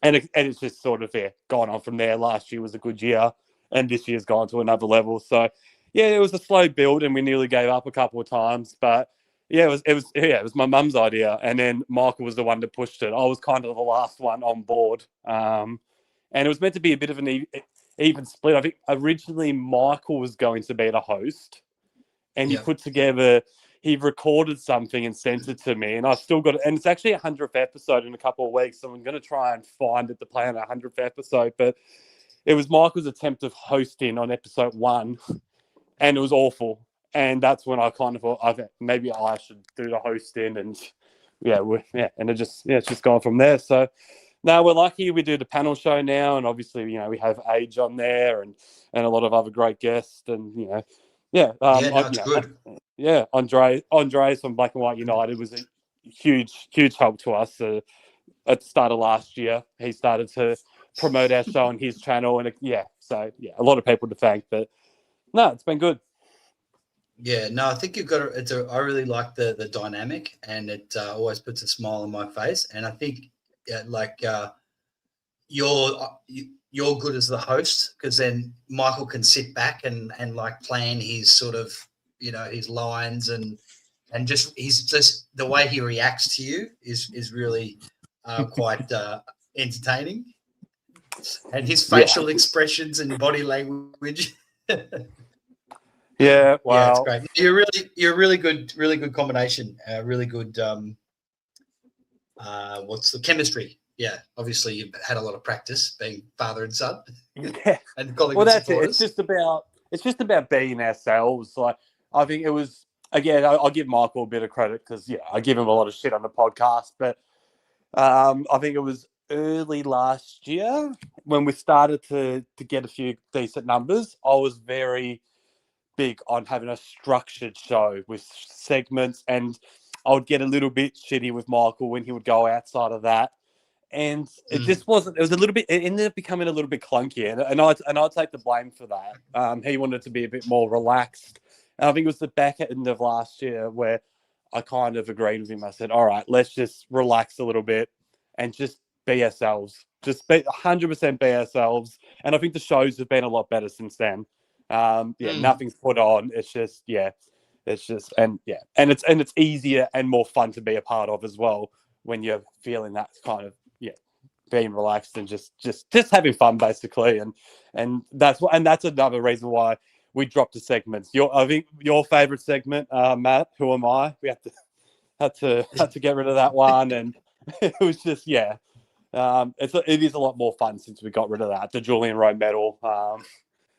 And it's just sort of gone on from there. Last year was a good year, and this year's gone to another level. So yeah, it was a slow build, and we nearly gave up a couple of times, but yeah, it was my mum's idea, and then Michael was the one that pushed it. I was kind of the last one on board, and it was meant to be a bit of an even split. I think originally Michael was going to be the host, and he recorded something and sent it to me, and I still got it. And it's actually 100th episode in a couple of weeks, so I'm going to try and find it to play on a 100th episode. But it was Michael's attempt of hosting on episode 1, and it was awful. And that's when I kind of thought, maybe I should do the hosting, and and it's just gone from there. So now we're lucky we do the panel show now, and obviously we have Age on there and a lot of other great guests, and it's good. Yeah, Andres from Black and White United was a huge help to us at the start of last year. He started to promote our show on his channel, and a lot of people to thank. But no, it's been good. Yeah, no, I think you've got I really like the dynamic, and it always puts a smile on my face. And I think you're good as the host, because then Michael can sit back and like plan his sort of his lines and he's just the way he reacts to you is really quite entertaining, and his facial expressions and body language. Yeah, it's wow. great. You're a really good combination. Really good. What's the chemistry? Yeah, obviously you've had a lot of practice being father and son Yeah. and Well, Collingwood that's it. supporters. It's just about being ourselves. Like, I think it was, again, I'll give Michael a bit of credit because, yeah, I give him a lot of shit on the podcast, but I think it was early last year when we started to get a few decent numbers. I was very big on having a structured show with segments, and I would get a little bit shitty with Michael when he would go outside of that. And it just wasn't. It was a little bit. It ended up becoming a little bit clunky, and I'd take the blame for that. He wanted to be a bit more relaxed, and I think it was the back end of last year where I kind of agreed with him. I said, "All right, let's just relax a little bit and just be ourselves. Just be 100% be ourselves." And I think the shows have been a lot better since then. Nothing's put on. It's just and it's easier and more fun to be a part of as well when you're feeling that kind of being relaxed and just having fun basically. And that's another reason why we dropped the segments. I think your favorite segment, Matt, Who Am I? We had to get rid of that one, and it was just it is a lot more fun since we got rid of that. The Julian Rowe medal,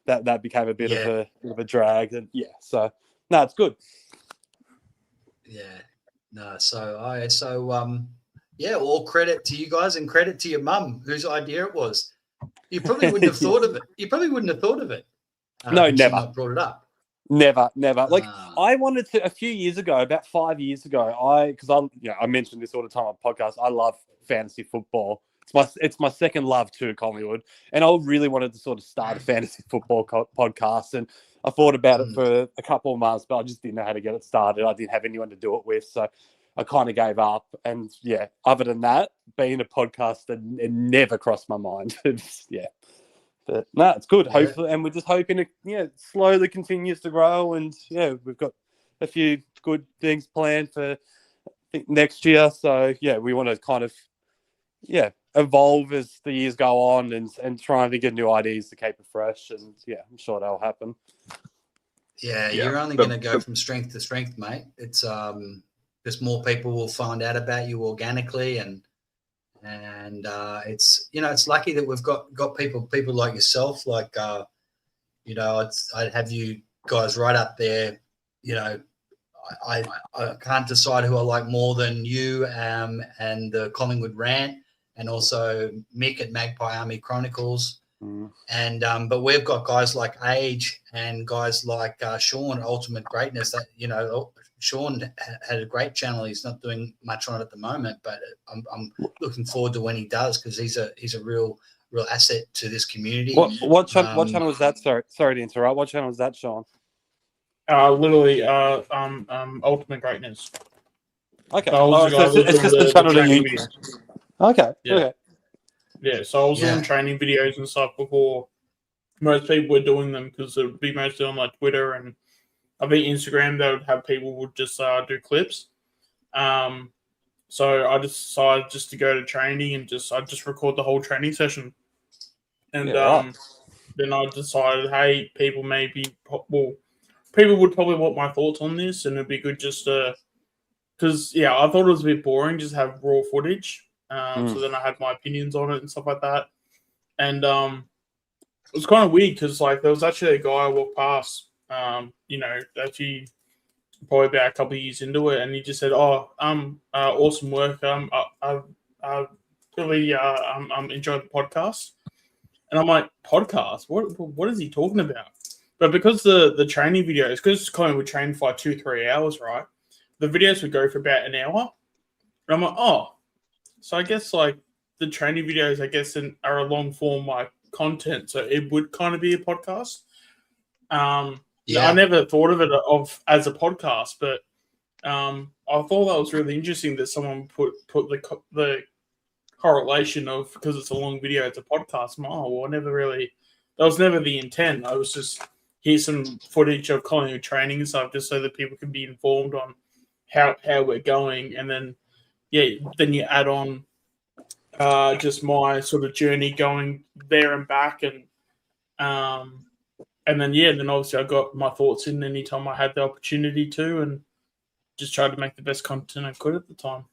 that became a bit of a drag, and so no, it's good. Yeah, no. All credit to you guys and credit to your mum, whose idea it was. You probably wouldn't have thought of it. No, had she never. not brought it up. Never. Like I wanted to a few years ago, about 5 years ago. I mentioned this all the time on podcasts. I love fantasy football. It's my second love to Collingwood, and I really wanted to sort of start a fantasy football podcast. And I thought about it for a couple of months, but I just didn't know how to get it started. I didn't have anyone to do it with, so I kind of gave up. And other than that, being a podcaster, it never crossed my mind. But no, it's good. Hopefully, and we're just hoping it slowly continues to grow. And we've got a few good things planned for next year. So we want to kind of evolve as the years go on and trying to get new ideas to keep it fresh. And I'm sure that'll happen. Yeah, you're only going to go from strength to strength, mate. It's just more people will find out about you organically, and it's it's lucky that we've got people like yourself, like I'd have you guys right up there. I can't decide who I like more than you and the Collingwood Rant, and also Mick at Magpie Army Chronicles. And but we've got guys like Age and guys like Sean, Ultimate Greatness. That Sean had a great channel. He's not doing much on it at the moment, but I'm looking forward to when he does, because he's a real asset to this community. What channel was that? Sorry to interrupt. What channel was that, Sean? Literally, Ultimate Greatness. Okay. It's just the channel that you. Okay. Yeah. Okay. Yeah, so I was doing training videos and stuff before most people were doing them, because it would be mostly on like Twitter, and I think Instagram, they would have people would just do clips. So I decided just to go to training and I just record the whole training session. And then I decided, hey, people would probably want my thoughts on this, and it'd be good just to, because I thought it was a bit boring just have raw footage. So then I had my opinions on it and stuff like that. And it was kind of weird because there was actually a guy I walked past, actually probably about a couple of years into it, and he just said, awesome work. I really enjoyed the podcast. And I'm like, podcast? What is he talking about? But because the training videos, because Colin would train for 2-3 hours, right? The videos would go for about an hour. And I'm like, so I guess the training videos, I guess, are a long form content, so it would kind of be a podcast. I never thought of it as a podcast, but I thought that was really interesting that someone put the correlation of, because it's a long video, it's a podcast. That was never the intent. I was just, here's some footage of Collingwood training and stuff, just so that people can be informed on how we're going, and then then you add on just my sort of journey going there and back, and and then obviously I got my thoughts in anytime I had the opportunity to, and just tried to make the best content I could at the time.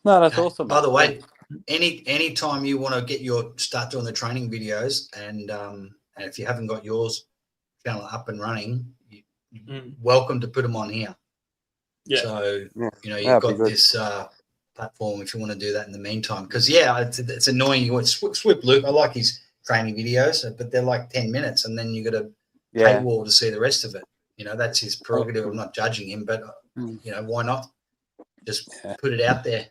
No, that's awesome. By mate. the way, any time you want to start doing the training videos, and if you haven't got yours channel up and running, you're welcome to put them on here. Yeah. So you've That'd be got good. this platform if you want to do that in the meantime. Because it's annoying. You want Swip Luke. I like his training videos, but they're like 10 minutes, and then you got to paywall to see the rest of it. That's his prerogative. I'm not judging him, but why not just put it out there?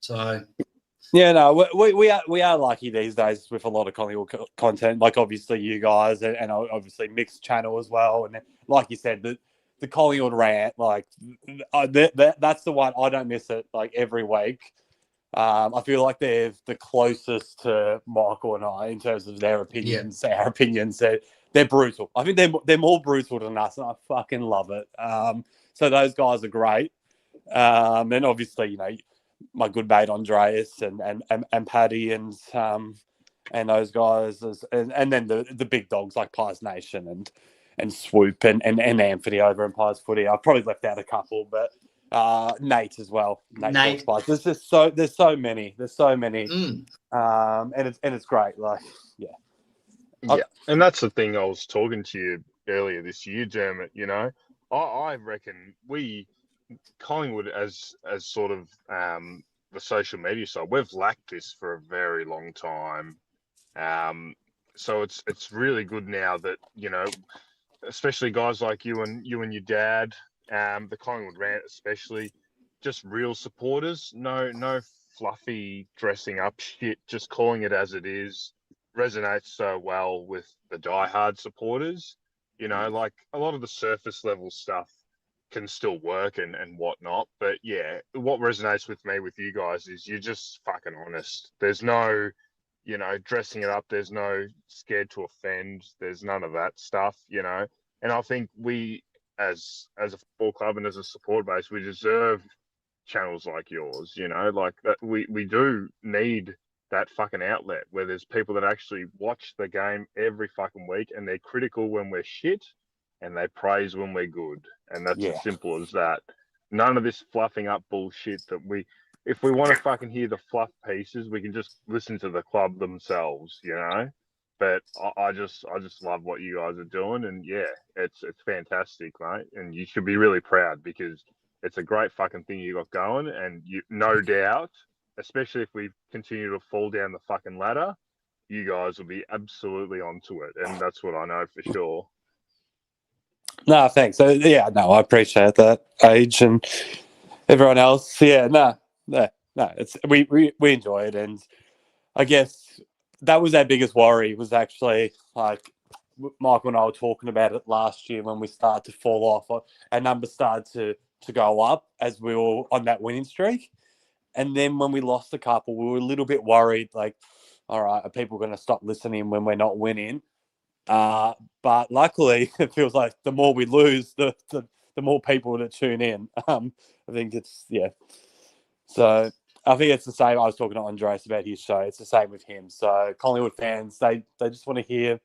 So yeah, no, we are lucky these days with a lot of Collingwood content. Like obviously you guys, and obviously Mixed channel as well. And like you said, the Collingwood rant, like that's the one I don't miss it. Like every week, I feel like they're the closest to Michael and I in terms of their opinions. Our opinions, they're brutal. I think they're more brutal than us, and I fucking love it. So those guys are great. And obviously, my good mate Andreas and Paddy and those guys, and then the big dogs like Pies Nation and Swoop and Anthony over in Pies Footy. I've probably left out a couple, but Nate as well. Nate. There's so many. And it's great. Like yeah, and that's the thing. I was talking to you earlier this year, Dermott. I reckon Collingwood as sort of the social media side, we've lacked this for a very long time. So it's really good now that especially guys like you and your dad, the Collingwood rant especially, just real supporters. No fluffy dressing up shit. Just calling it as it is resonates so well with the diehard supporters. Like a lot of the surface level stuff can still work and whatnot. But yeah, what resonates with me with you guys is you're just fucking honest. There's no, dressing it up. There's no scared to offend. There's none of that stuff, And I think we, as a football club and as a support base, we deserve channels like yours, like that. We do need that fucking outlet where there's people that actually watch the game every fucking week and they're critical when we're shit and they praise when we're good. And that's as simple as that. None of this fluffing up bullshit that if we want to fucking hear the fluff pieces, we can just listen to the club themselves, But I just love what you guys are doing, and yeah, it's fantastic, mate. And you should be really proud because it's a great fucking thing you got going, and no doubt, especially if we continue to fall down the fucking ladder, you guys will be absolutely onto it, and that's what I know for sure. No, thanks. So yeah, no, I appreciate that, Age and everyone else. Yeah, no. It's we enjoy it, and I guess that was our biggest worry. Was actually like Michael and I were talking about it last year when we started to fall off. Our numbers started to go up as we were on that winning streak, and then when we lost a couple, we were a little bit worried. Like, all right, are people going to stop listening when we're not winning? But luckily, it feels like the more we lose, the more people that tune in. I think it's So I think it's the same. I was talking to Andreas about his show. It's the same with him. So Collingwood fans, they just want to hear.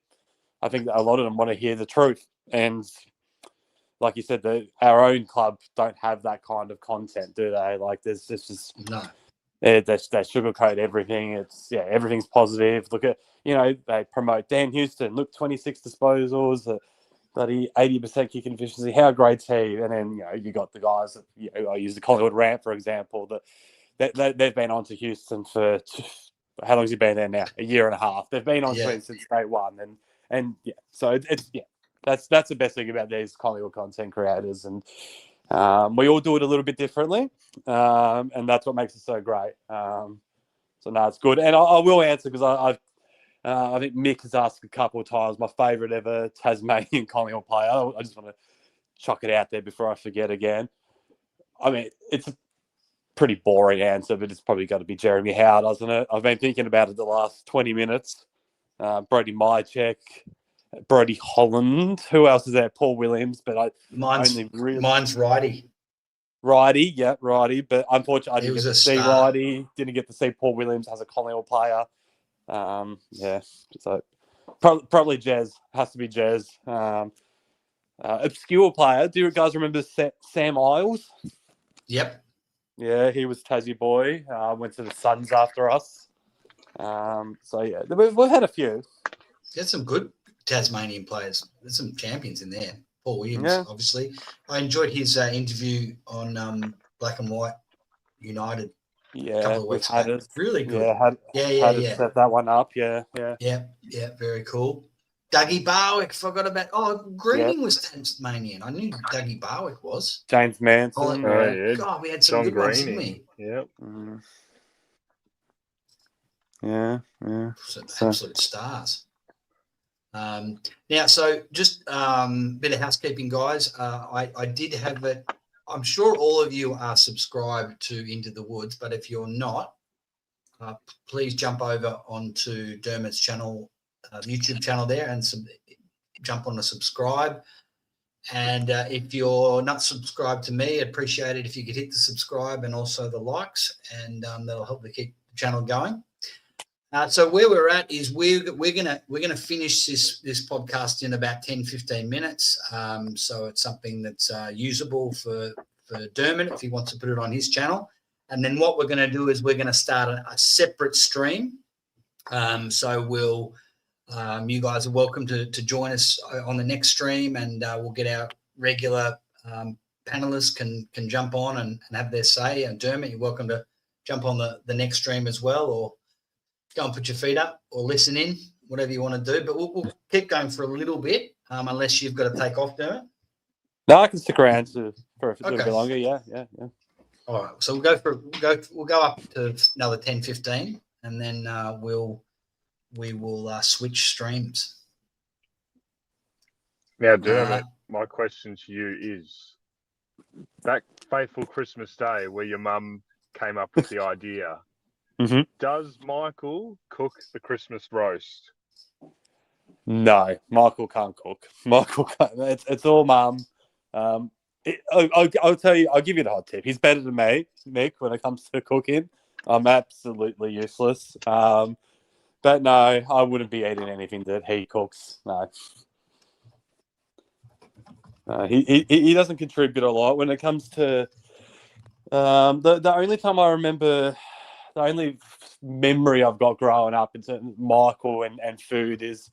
I think a lot of them want to hear the truth. And like you said, our own club don't have that kind of content, do they? Like there's just no. They sugarcoat everything. It's everything's positive. Look at they promote Dan Houston. Look, 26 disposals, bloody 80% kick efficiency. How great's he? And then you got the guys that I use the Collingwood rant for example. That they've been on to Houston for how long has he been there now? A year and a half. They've been on to him since day one. And so it's that's the best thing about these Collingwood content creators and. We all do it a little bit differently, and that's what makes it so great. So no, it's good. And I will answer because I think Mick has asked a couple of times my favourite ever Tasmanian Collingwood player. I just want to chuck it out there before I forget again. I mean, it's a pretty boring answer, but it's probably got to be Jeremy Howe, doesn't it? I've been thinking about it the last 20 minutes. Brody Mychek, Brody Holland. Who else is there? Paul Williams. But mine's Righty. Righty. But unfortunately, I didn't get to see star. Righty. Didn't get to see Paul Williams as a Collingwood player. So Probably Jez. Has to be Jez. Obscure player. Do you guys remember Sam Isles? Yep. Yeah, he was Tassie boy. Went to the Suns after us. So yeah, we've had a few. There's some good Tasmanian players. There's some champions in there. Paul Williams, Yeah. obviously. I enjoyed his interview on Black and White United a Yeah, couple of we've weeks had back. it. Really good. Yeah, had to set that one up. Yeah. Yeah, very cool. Dougie Barwick, forgot about. Oh, Greening was Tasmanian. I knew Dougie Barwick was. James Manson. Oh, yeah. God, we had some John good ones, didn't Greening. we? Yep. Yeah. Some absolute stars. Now, so just bit of housekeeping, guys. I did have it. I'm sure all of you are subscribed to Into the Woods, but if you're not, please jump over onto Dermott's channel, YouTube channel there, and jump on to subscribe. And if you're not subscribed to me, I'd appreciate it if you could hit the subscribe and also the likes, and that'll help to keep the channel going. So where we're at is we're gonna finish this podcast in about 10-15 minutes. So it's something that's usable for Dermott if he wants to put it on his channel. And then what we're going to do is we're going to start a separate stream. So we'll you guys are welcome to join us on the next stream, and we'll get our regular panelists can jump on and have their say. And Dermott, you're welcome to jump on the next stream as well, or go and put your feet up or listen in, whatever you want to do. But we'll keep going for a little bit, unless you've got to take off, Dermott. No, I can stick around for a little bit longer. Yeah. All right. So we'll go up to another 10-15, and then we will switch streams. Now, Dermott, my question to you is that fateful Christmas day where your mum came up with the idea. Mm-hmm. Does Michael cook the Christmas roast? No, Michael can't cook. Michael can't. It's all Mum. I'll tell you. I'll give you the hot tip. He's better than me, Mick, when it comes to cooking. I'm absolutely useless. But no, I wouldn't be eating anything that he cooks. No. He doesn't contribute a lot when it comes to the only time I remember. The only memory I've got growing up in terms of Michael and food is,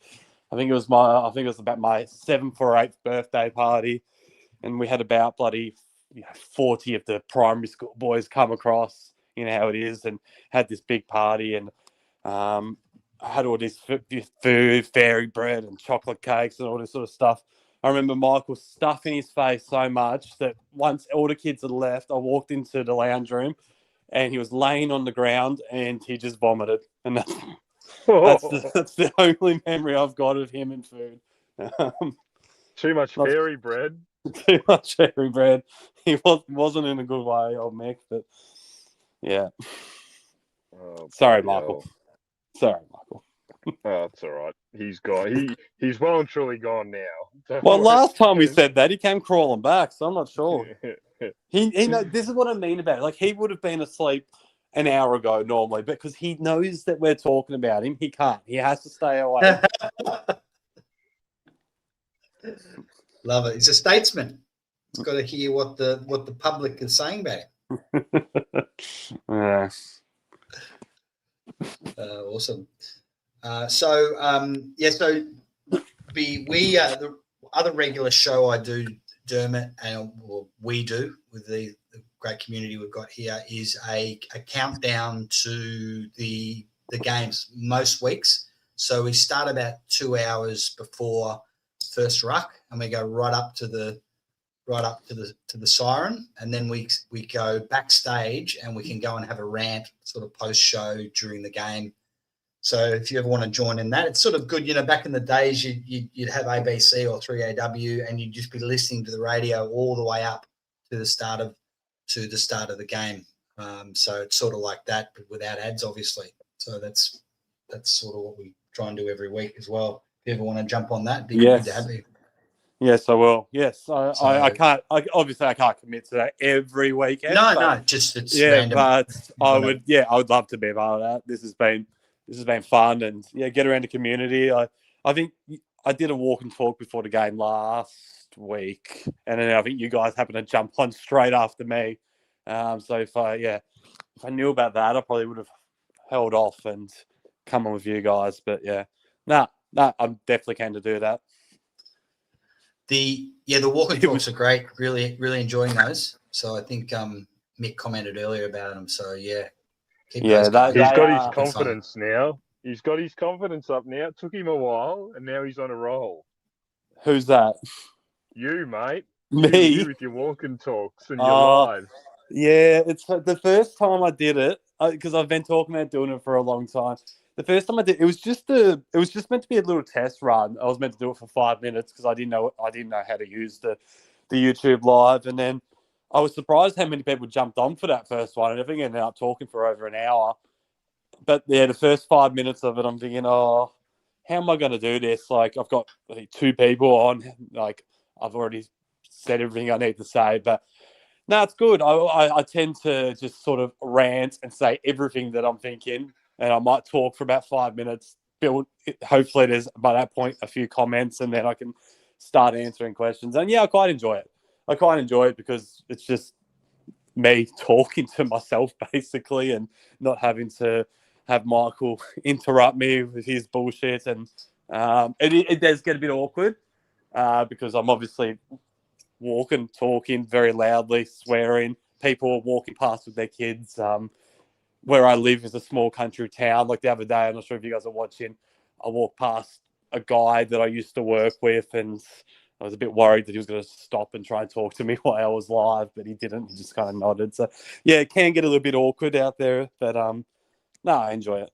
I think it was about my 7th or 8th birthday party, and we had about 40 of the primary school boys come across. You know how it is, and had this big party, and I had all this food, fairy bread, and chocolate cakes, and all this sort of stuff. I remember Michael stuffing his face so much that once all the kids had left, I walked into the lounge room. And he was laying on the ground, and he just vomited. And that's the only memory I've got of him and food. Too much fairy bread. Too much fairy bread. He wasn't in a good way, old Mick. But yeah. Sorry, Michael. Oh, it's all right. He's gone. He's well and truly gone now. Well, last time we said that, he came crawling back, so I'm not sure. He this is what I mean about it. Like, he would have been asleep an hour ago normally, because he knows that we're talking about him. He can't. He has to stay away. Love it. He's a statesman. He's got to hear what the public is saying about him. Yeah. Awesome. So the other regular show I do, Dermott, and we do with the great community we've got here, is a countdown to the games most weeks. So we start about 2 hours before first ruck, and we go right up to the siren, and then we go backstage, and we can go and have a rant sort of post show during the game. So if you ever want to join in that, it's sort of good. You know, back in the days, you'd have ABC or 3AW, and you'd just be listening to the radio all the way up to the start of the game. So it's sort of like that, but without ads, obviously. So that's sort of what we try and do every week as well. If you ever want to jump on that, be good to have you. Yes, I will. Yes, I can't. Obviously, I can't commit to that every weekend. No, just it's random. But I would. Yeah, I would love to be a part of that. This has been fun, and get around the community. I I think I did a walk and talk before the game last week, and then I think you guys happened to jump on straight after me. So if I knew about that, I probably would have held off and come on with you guys. But I'm definitely keen to do that. The walk and talks are great. Really, really enjoying those. So I think Mick commented earlier about them. So yeah, keep those going. He's got his Good confidence now. He's got his confidence up now. It took him a while, and now he's on a roll. Who's that? You, mate. Me? You with your walk and talks and your live. Yeah, it's the first time I did it because I've been talking about doing it for a long time. The first time I did it was just meant to be a little test run. I was meant to do it for 5 minutes because I didn't know how to use the YouTube live, and then I was surprised how many people jumped on for that first one. And I think I ended up talking for over an hour. But yeah, the first 5 minutes of it, I'm thinking, how am I going to do this? Like, I've got 2 people on. Like, I've already said everything I need to say. But no, it's good. I tend to just sort of rant and say everything that I'm thinking. And I might talk for about 5 minutes. Hopefully, there's, by that point, a few comments. And then I can start answering questions. And yeah, I quite enjoy it. I quite enjoy it because it's just me talking to myself, basically, and not having to have Michael interrupt me with his bullshit. And it does get a bit awkward because I'm obviously talking very loudly, swearing. People are walking past with their kids. Where I live is a small country town. Like the other day, I'm not sure if you guys are watching, I walked past a guy that I used to work with, and I was a bit worried that he was going to stop and try and talk to me while I was live, but he didn't. He just kind of nodded. So, yeah, it can get a little bit awkward out there, but no, I enjoy it.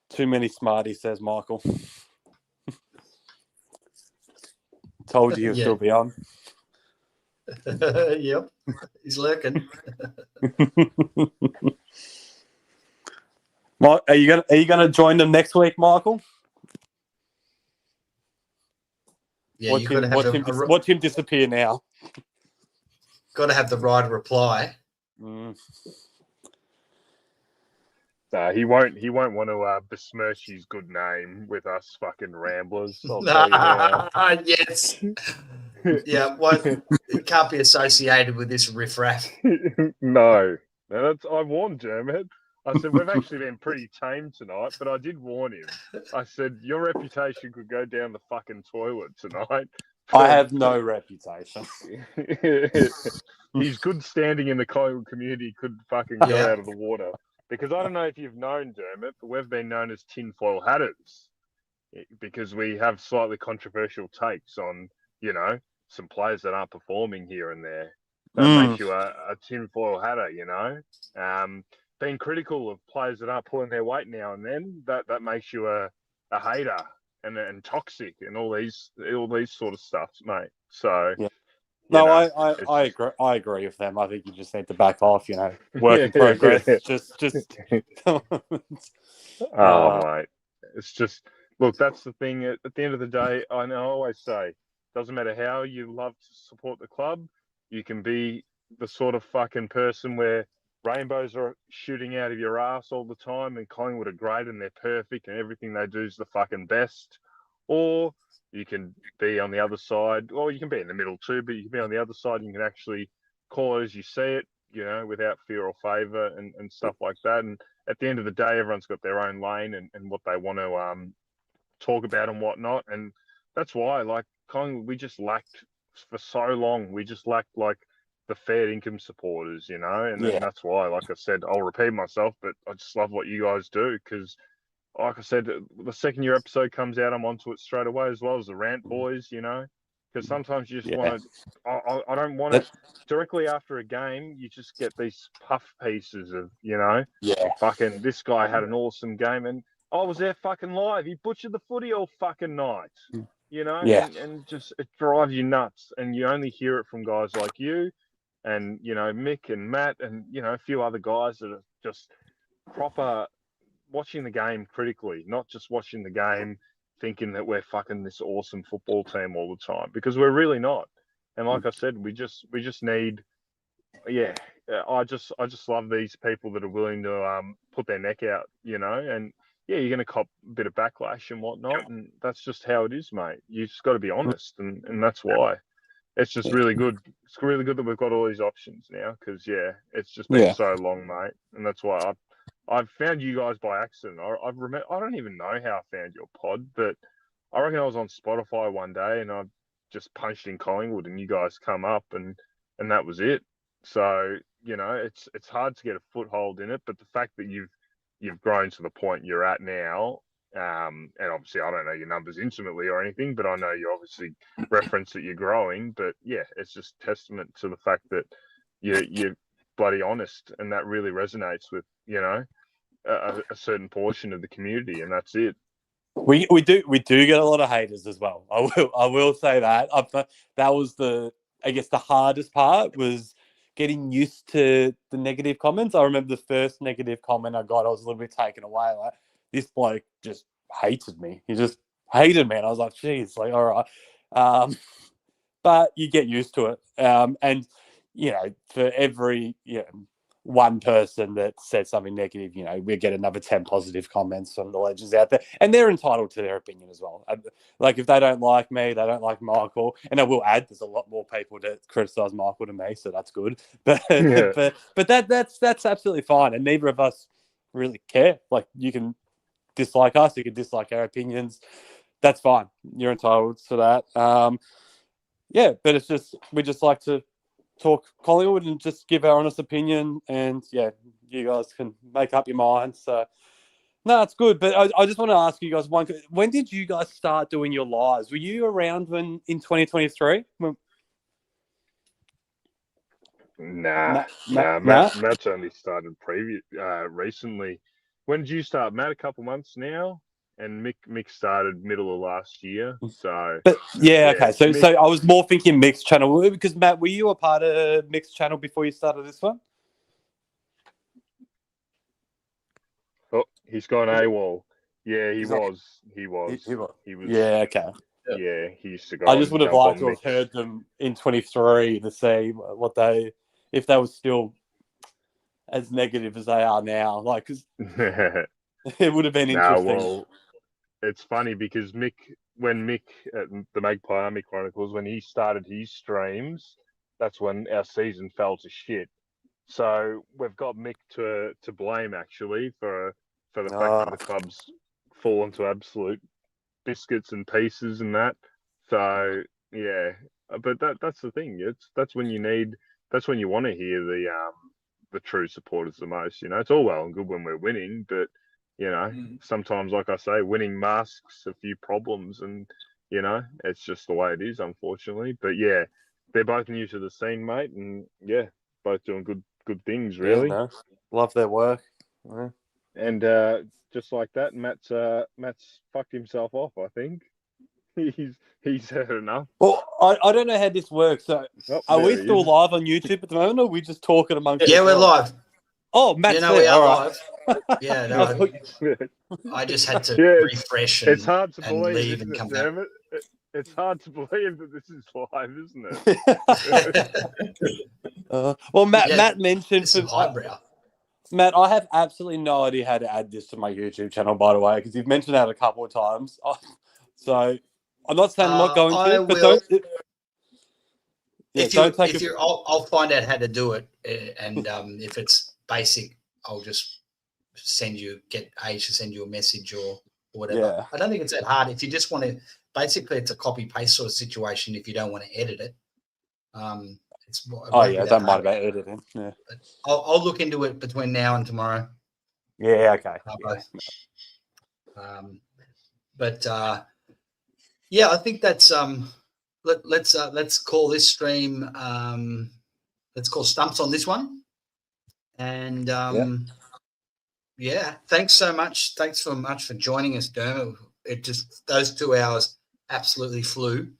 Too many smarties, says Michael. Told you he'll still be on. Yep, he's lurking. Are you gonna join them next week, Michael? Yeah, watch him disappear now. Got to have the right reply. He won't want to besmirch his good name with us fucking ramblers. I'll tell you now. Yes. Yeah, it can't be associated with this riffraff. No, I warned Dermott. I said, we've actually been pretty tame tonight, but I did warn him. I said, your reputation could go down the fucking toilet tonight. I have no reputation. His good standing in the Collingwood community could fucking go out of the water. Because I don't know if you've known, Dermott, but we've been known as tinfoil hatters because we have slightly controversial takes on, some players that aren't performing here and there. That makes you a tinfoil hatter, being critical of players that aren't pulling their weight now and then, that makes you a hater and toxic and all these sort of stuff, mate. So no, I agree. I agree with them. I think you just need to back off. Work in progress. Just. Mate, it's just look. That's the thing. At the end of the day, I always say, doesn't matter how you love to support the club, you can be the sort of fucking person where rainbows are shooting out of your ass all the time, and Collingwood are great and they're perfect and everything they do is the fucking best, or you can be on the other side, or you can be in the middle too, but you can be on the other side and you can actually call it as you see it, without fear or favour and stuff like that. And at the end of the day, everyone's got their own lane and what they want to talk about and whatnot. And that's why, like, Collingwood, we just lacked for so long. We just lacked, like, the fair income supporters, and that's why, like I said, I'll repeat myself, but I just love what you guys do because, like I said, the second your episode comes out, I'm onto it straight away, as well as the rant boys, because sometimes you just want to, I don't want to, directly after a game, you just get these puff pieces of, fucking, this guy had an awesome game, and I was there fucking live. He butchered the footy all fucking night, and just, it drives you nuts, and you only hear it from guys like you, and, Mick and Matt, and, a few other guys that are just proper watching the game critically, not just watching the game thinking that we're fucking this awesome football team all the time, because we're really not. And like I said, we just need, I just love these people that are willing to put their neck out, and yeah, you're going to cop a bit of backlash and whatnot, and that's just how it is, mate. You just got to be honest, and that's why. It's just really good. It's really good that we've got all these options now, because yeah, it's just been so long, mate, and that's why I've found you guys by accident. I don't even know how I found your pod, but I reckon I was on Spotify one day and I just punched in Collingwood, and you guys come up, and that was it. So it's hard to get a foothold in it, but the fact that you've grown to the point you're at now. And obviously, I don't know your numbers intimately or anything, but I know you obviously reference that you're growing. But yeah, it's just testament to the fact that you're bloody honest, and that really resonates with a certain portion of the community, and that's it. We do get a lot of haters as well. I will say that. That was the hardest part was getting used to the negative comments. I remember the first negative comment I got, I was a little bit taken away. Like, this bloke just hated me. He just hated me. And I was like, geez, like, all right. But you get used to it. And, for every one person that said something negative, we get another 10 positive comments from the legends out there. And they're entitled to their opinion as well. Like, if they don't like me, they don't like Michael. And I will add, there's a lot more people that criticise Michael than me, so that's good. But but that's absolutely fine. And neither of us really care. Like, you can dislike us, you can dislike our opinions. That's fine. You're entitled to that. But it's just, we just like to talk Collingwood and just give our honest opinion, and yeah, you guys can make up your mind. So no, it's good. But I just want to ask you guys when did you guys start doing your lives? Were you around in 2023? Nah. Matt's only started recently. When did you start, Matt? A couple months now, and Mick started middle of last year. So, but okay. So Mick, so I was more thinking Mick's channel, because Matt, were you a part of Mick's channel before you started this one? Oh, he's gone AWOL. Yeah, he was. Yeah, okay. Yeah, he used to go. I just would have liked to have heard them in 23 to see if they were still as negative as they are now. Like, 'cause it would have been interesting. Well, it's funny because when Mick at the Magpie Army Chronicles, when he started his streams, that's when our season fell to shit. So we've got Mick to blame, actually, for the fact that the club's fallen to absolute biscuits and pieces and that. So yeah, but that's the thing. That's when you want to hear the true supporters the most. It's all well and good when we're winning, but sometimes, like I say, winning masks a few problems, and it's just the way it is, unfortunately. But yeah, they're both new to the scene, mate, and yeah, both doing good things, really. Yeah, love their work. Yeah. And just like that, Matt's fucked himself off. I think he's had enough. Well, I don't know how this works. So, are we still live on YouTube at the moment, or are we just talking amongst? Yeah, we're live. Oh, Matt's we are live. Yeah, no, I just had to refresh and, it's hard to believe, leave and come back. It's hard to believe that this is live, isn't it? Well, Matt mentioned some highbrow. Matt, I have absolutely no idea how to add this to my YouTube channel, by the way, because you've mentioned that a couple of times. So I'm not saying I'm not going to, but don't. I'll find out how to do it, and if it's basic, I'll just get Age to send you a message or whatever. Yeah. I don't think it's that hard. If you just want to, basically, it's a copy paste sort of situation. If you don't want to edit it, don't mind about editing. Yeah, I'll look into it between now and tomorrow. Yeah, okay. Yeah, I think that's let's call this stream. Let's call stumps on this one, and thanks so much. Thanks so much for joining us, Dermot. It just, those 2 hours absolutely flew.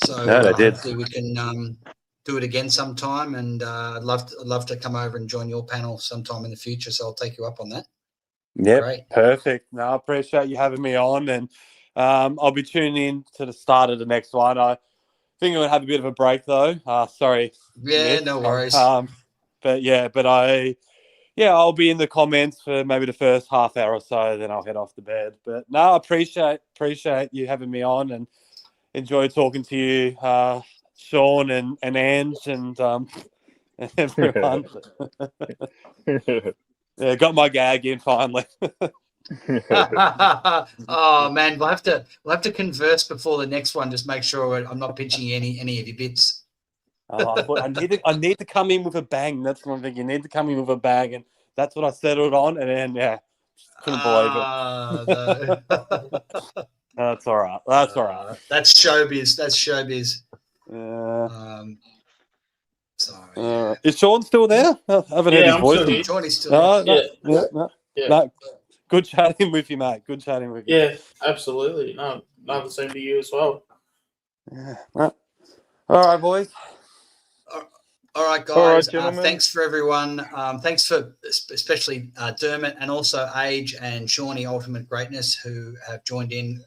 So hopefully we can do it again sometime, and I'd love to come over and join your panel sometime in the future. So I'll take you up on that. Yeah, perfect. No, I appreciate you having me on, and I'll be tuning in to the start of the next one. I think I'm gonna have a bit of a break though. Sorry. Yeah, no worries. I'll be in the comments for maybe the first half hour or so, then I'll head off to bed. But no, I appreciate you having me on, and enjoy talking to you, Sean and Ange and everyone. Yeah, got my gag in finally. Oh man, we'll have to converse before the next one. Just make sure I'm not pitching any of your bits. I need to come in with a bang. That's one thing. You need to come in with a bang, and that's what I settled on. And then couldn't believe it. That's all right. That's all right. That's showbiz. That's showbiz. Sorry. Is Sean still there? I haven't heard his voice. Sean's still there. No. Good chatting with you, mate. Good chatting with you. Yeah, absolutely. No, the same to you as well. Yeah. All right, boys. All right, guys. Thanks for everyone. Thanks for especially Dermott and also Age and Shawnee Ultimate Greatness who have joined in.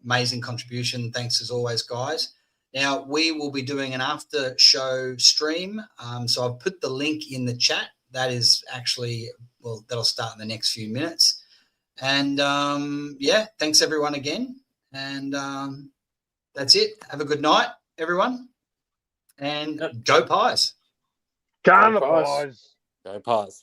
Amazing contribution. Thanks as always, guys. Now, we will be doing an after show stream. So I've put the link in the chat. That is actually, that'll start in the next few minutes. And thanks everyone again. And that's it. Have a good night, everyone. And go Pies. Go Pies. Go Pies.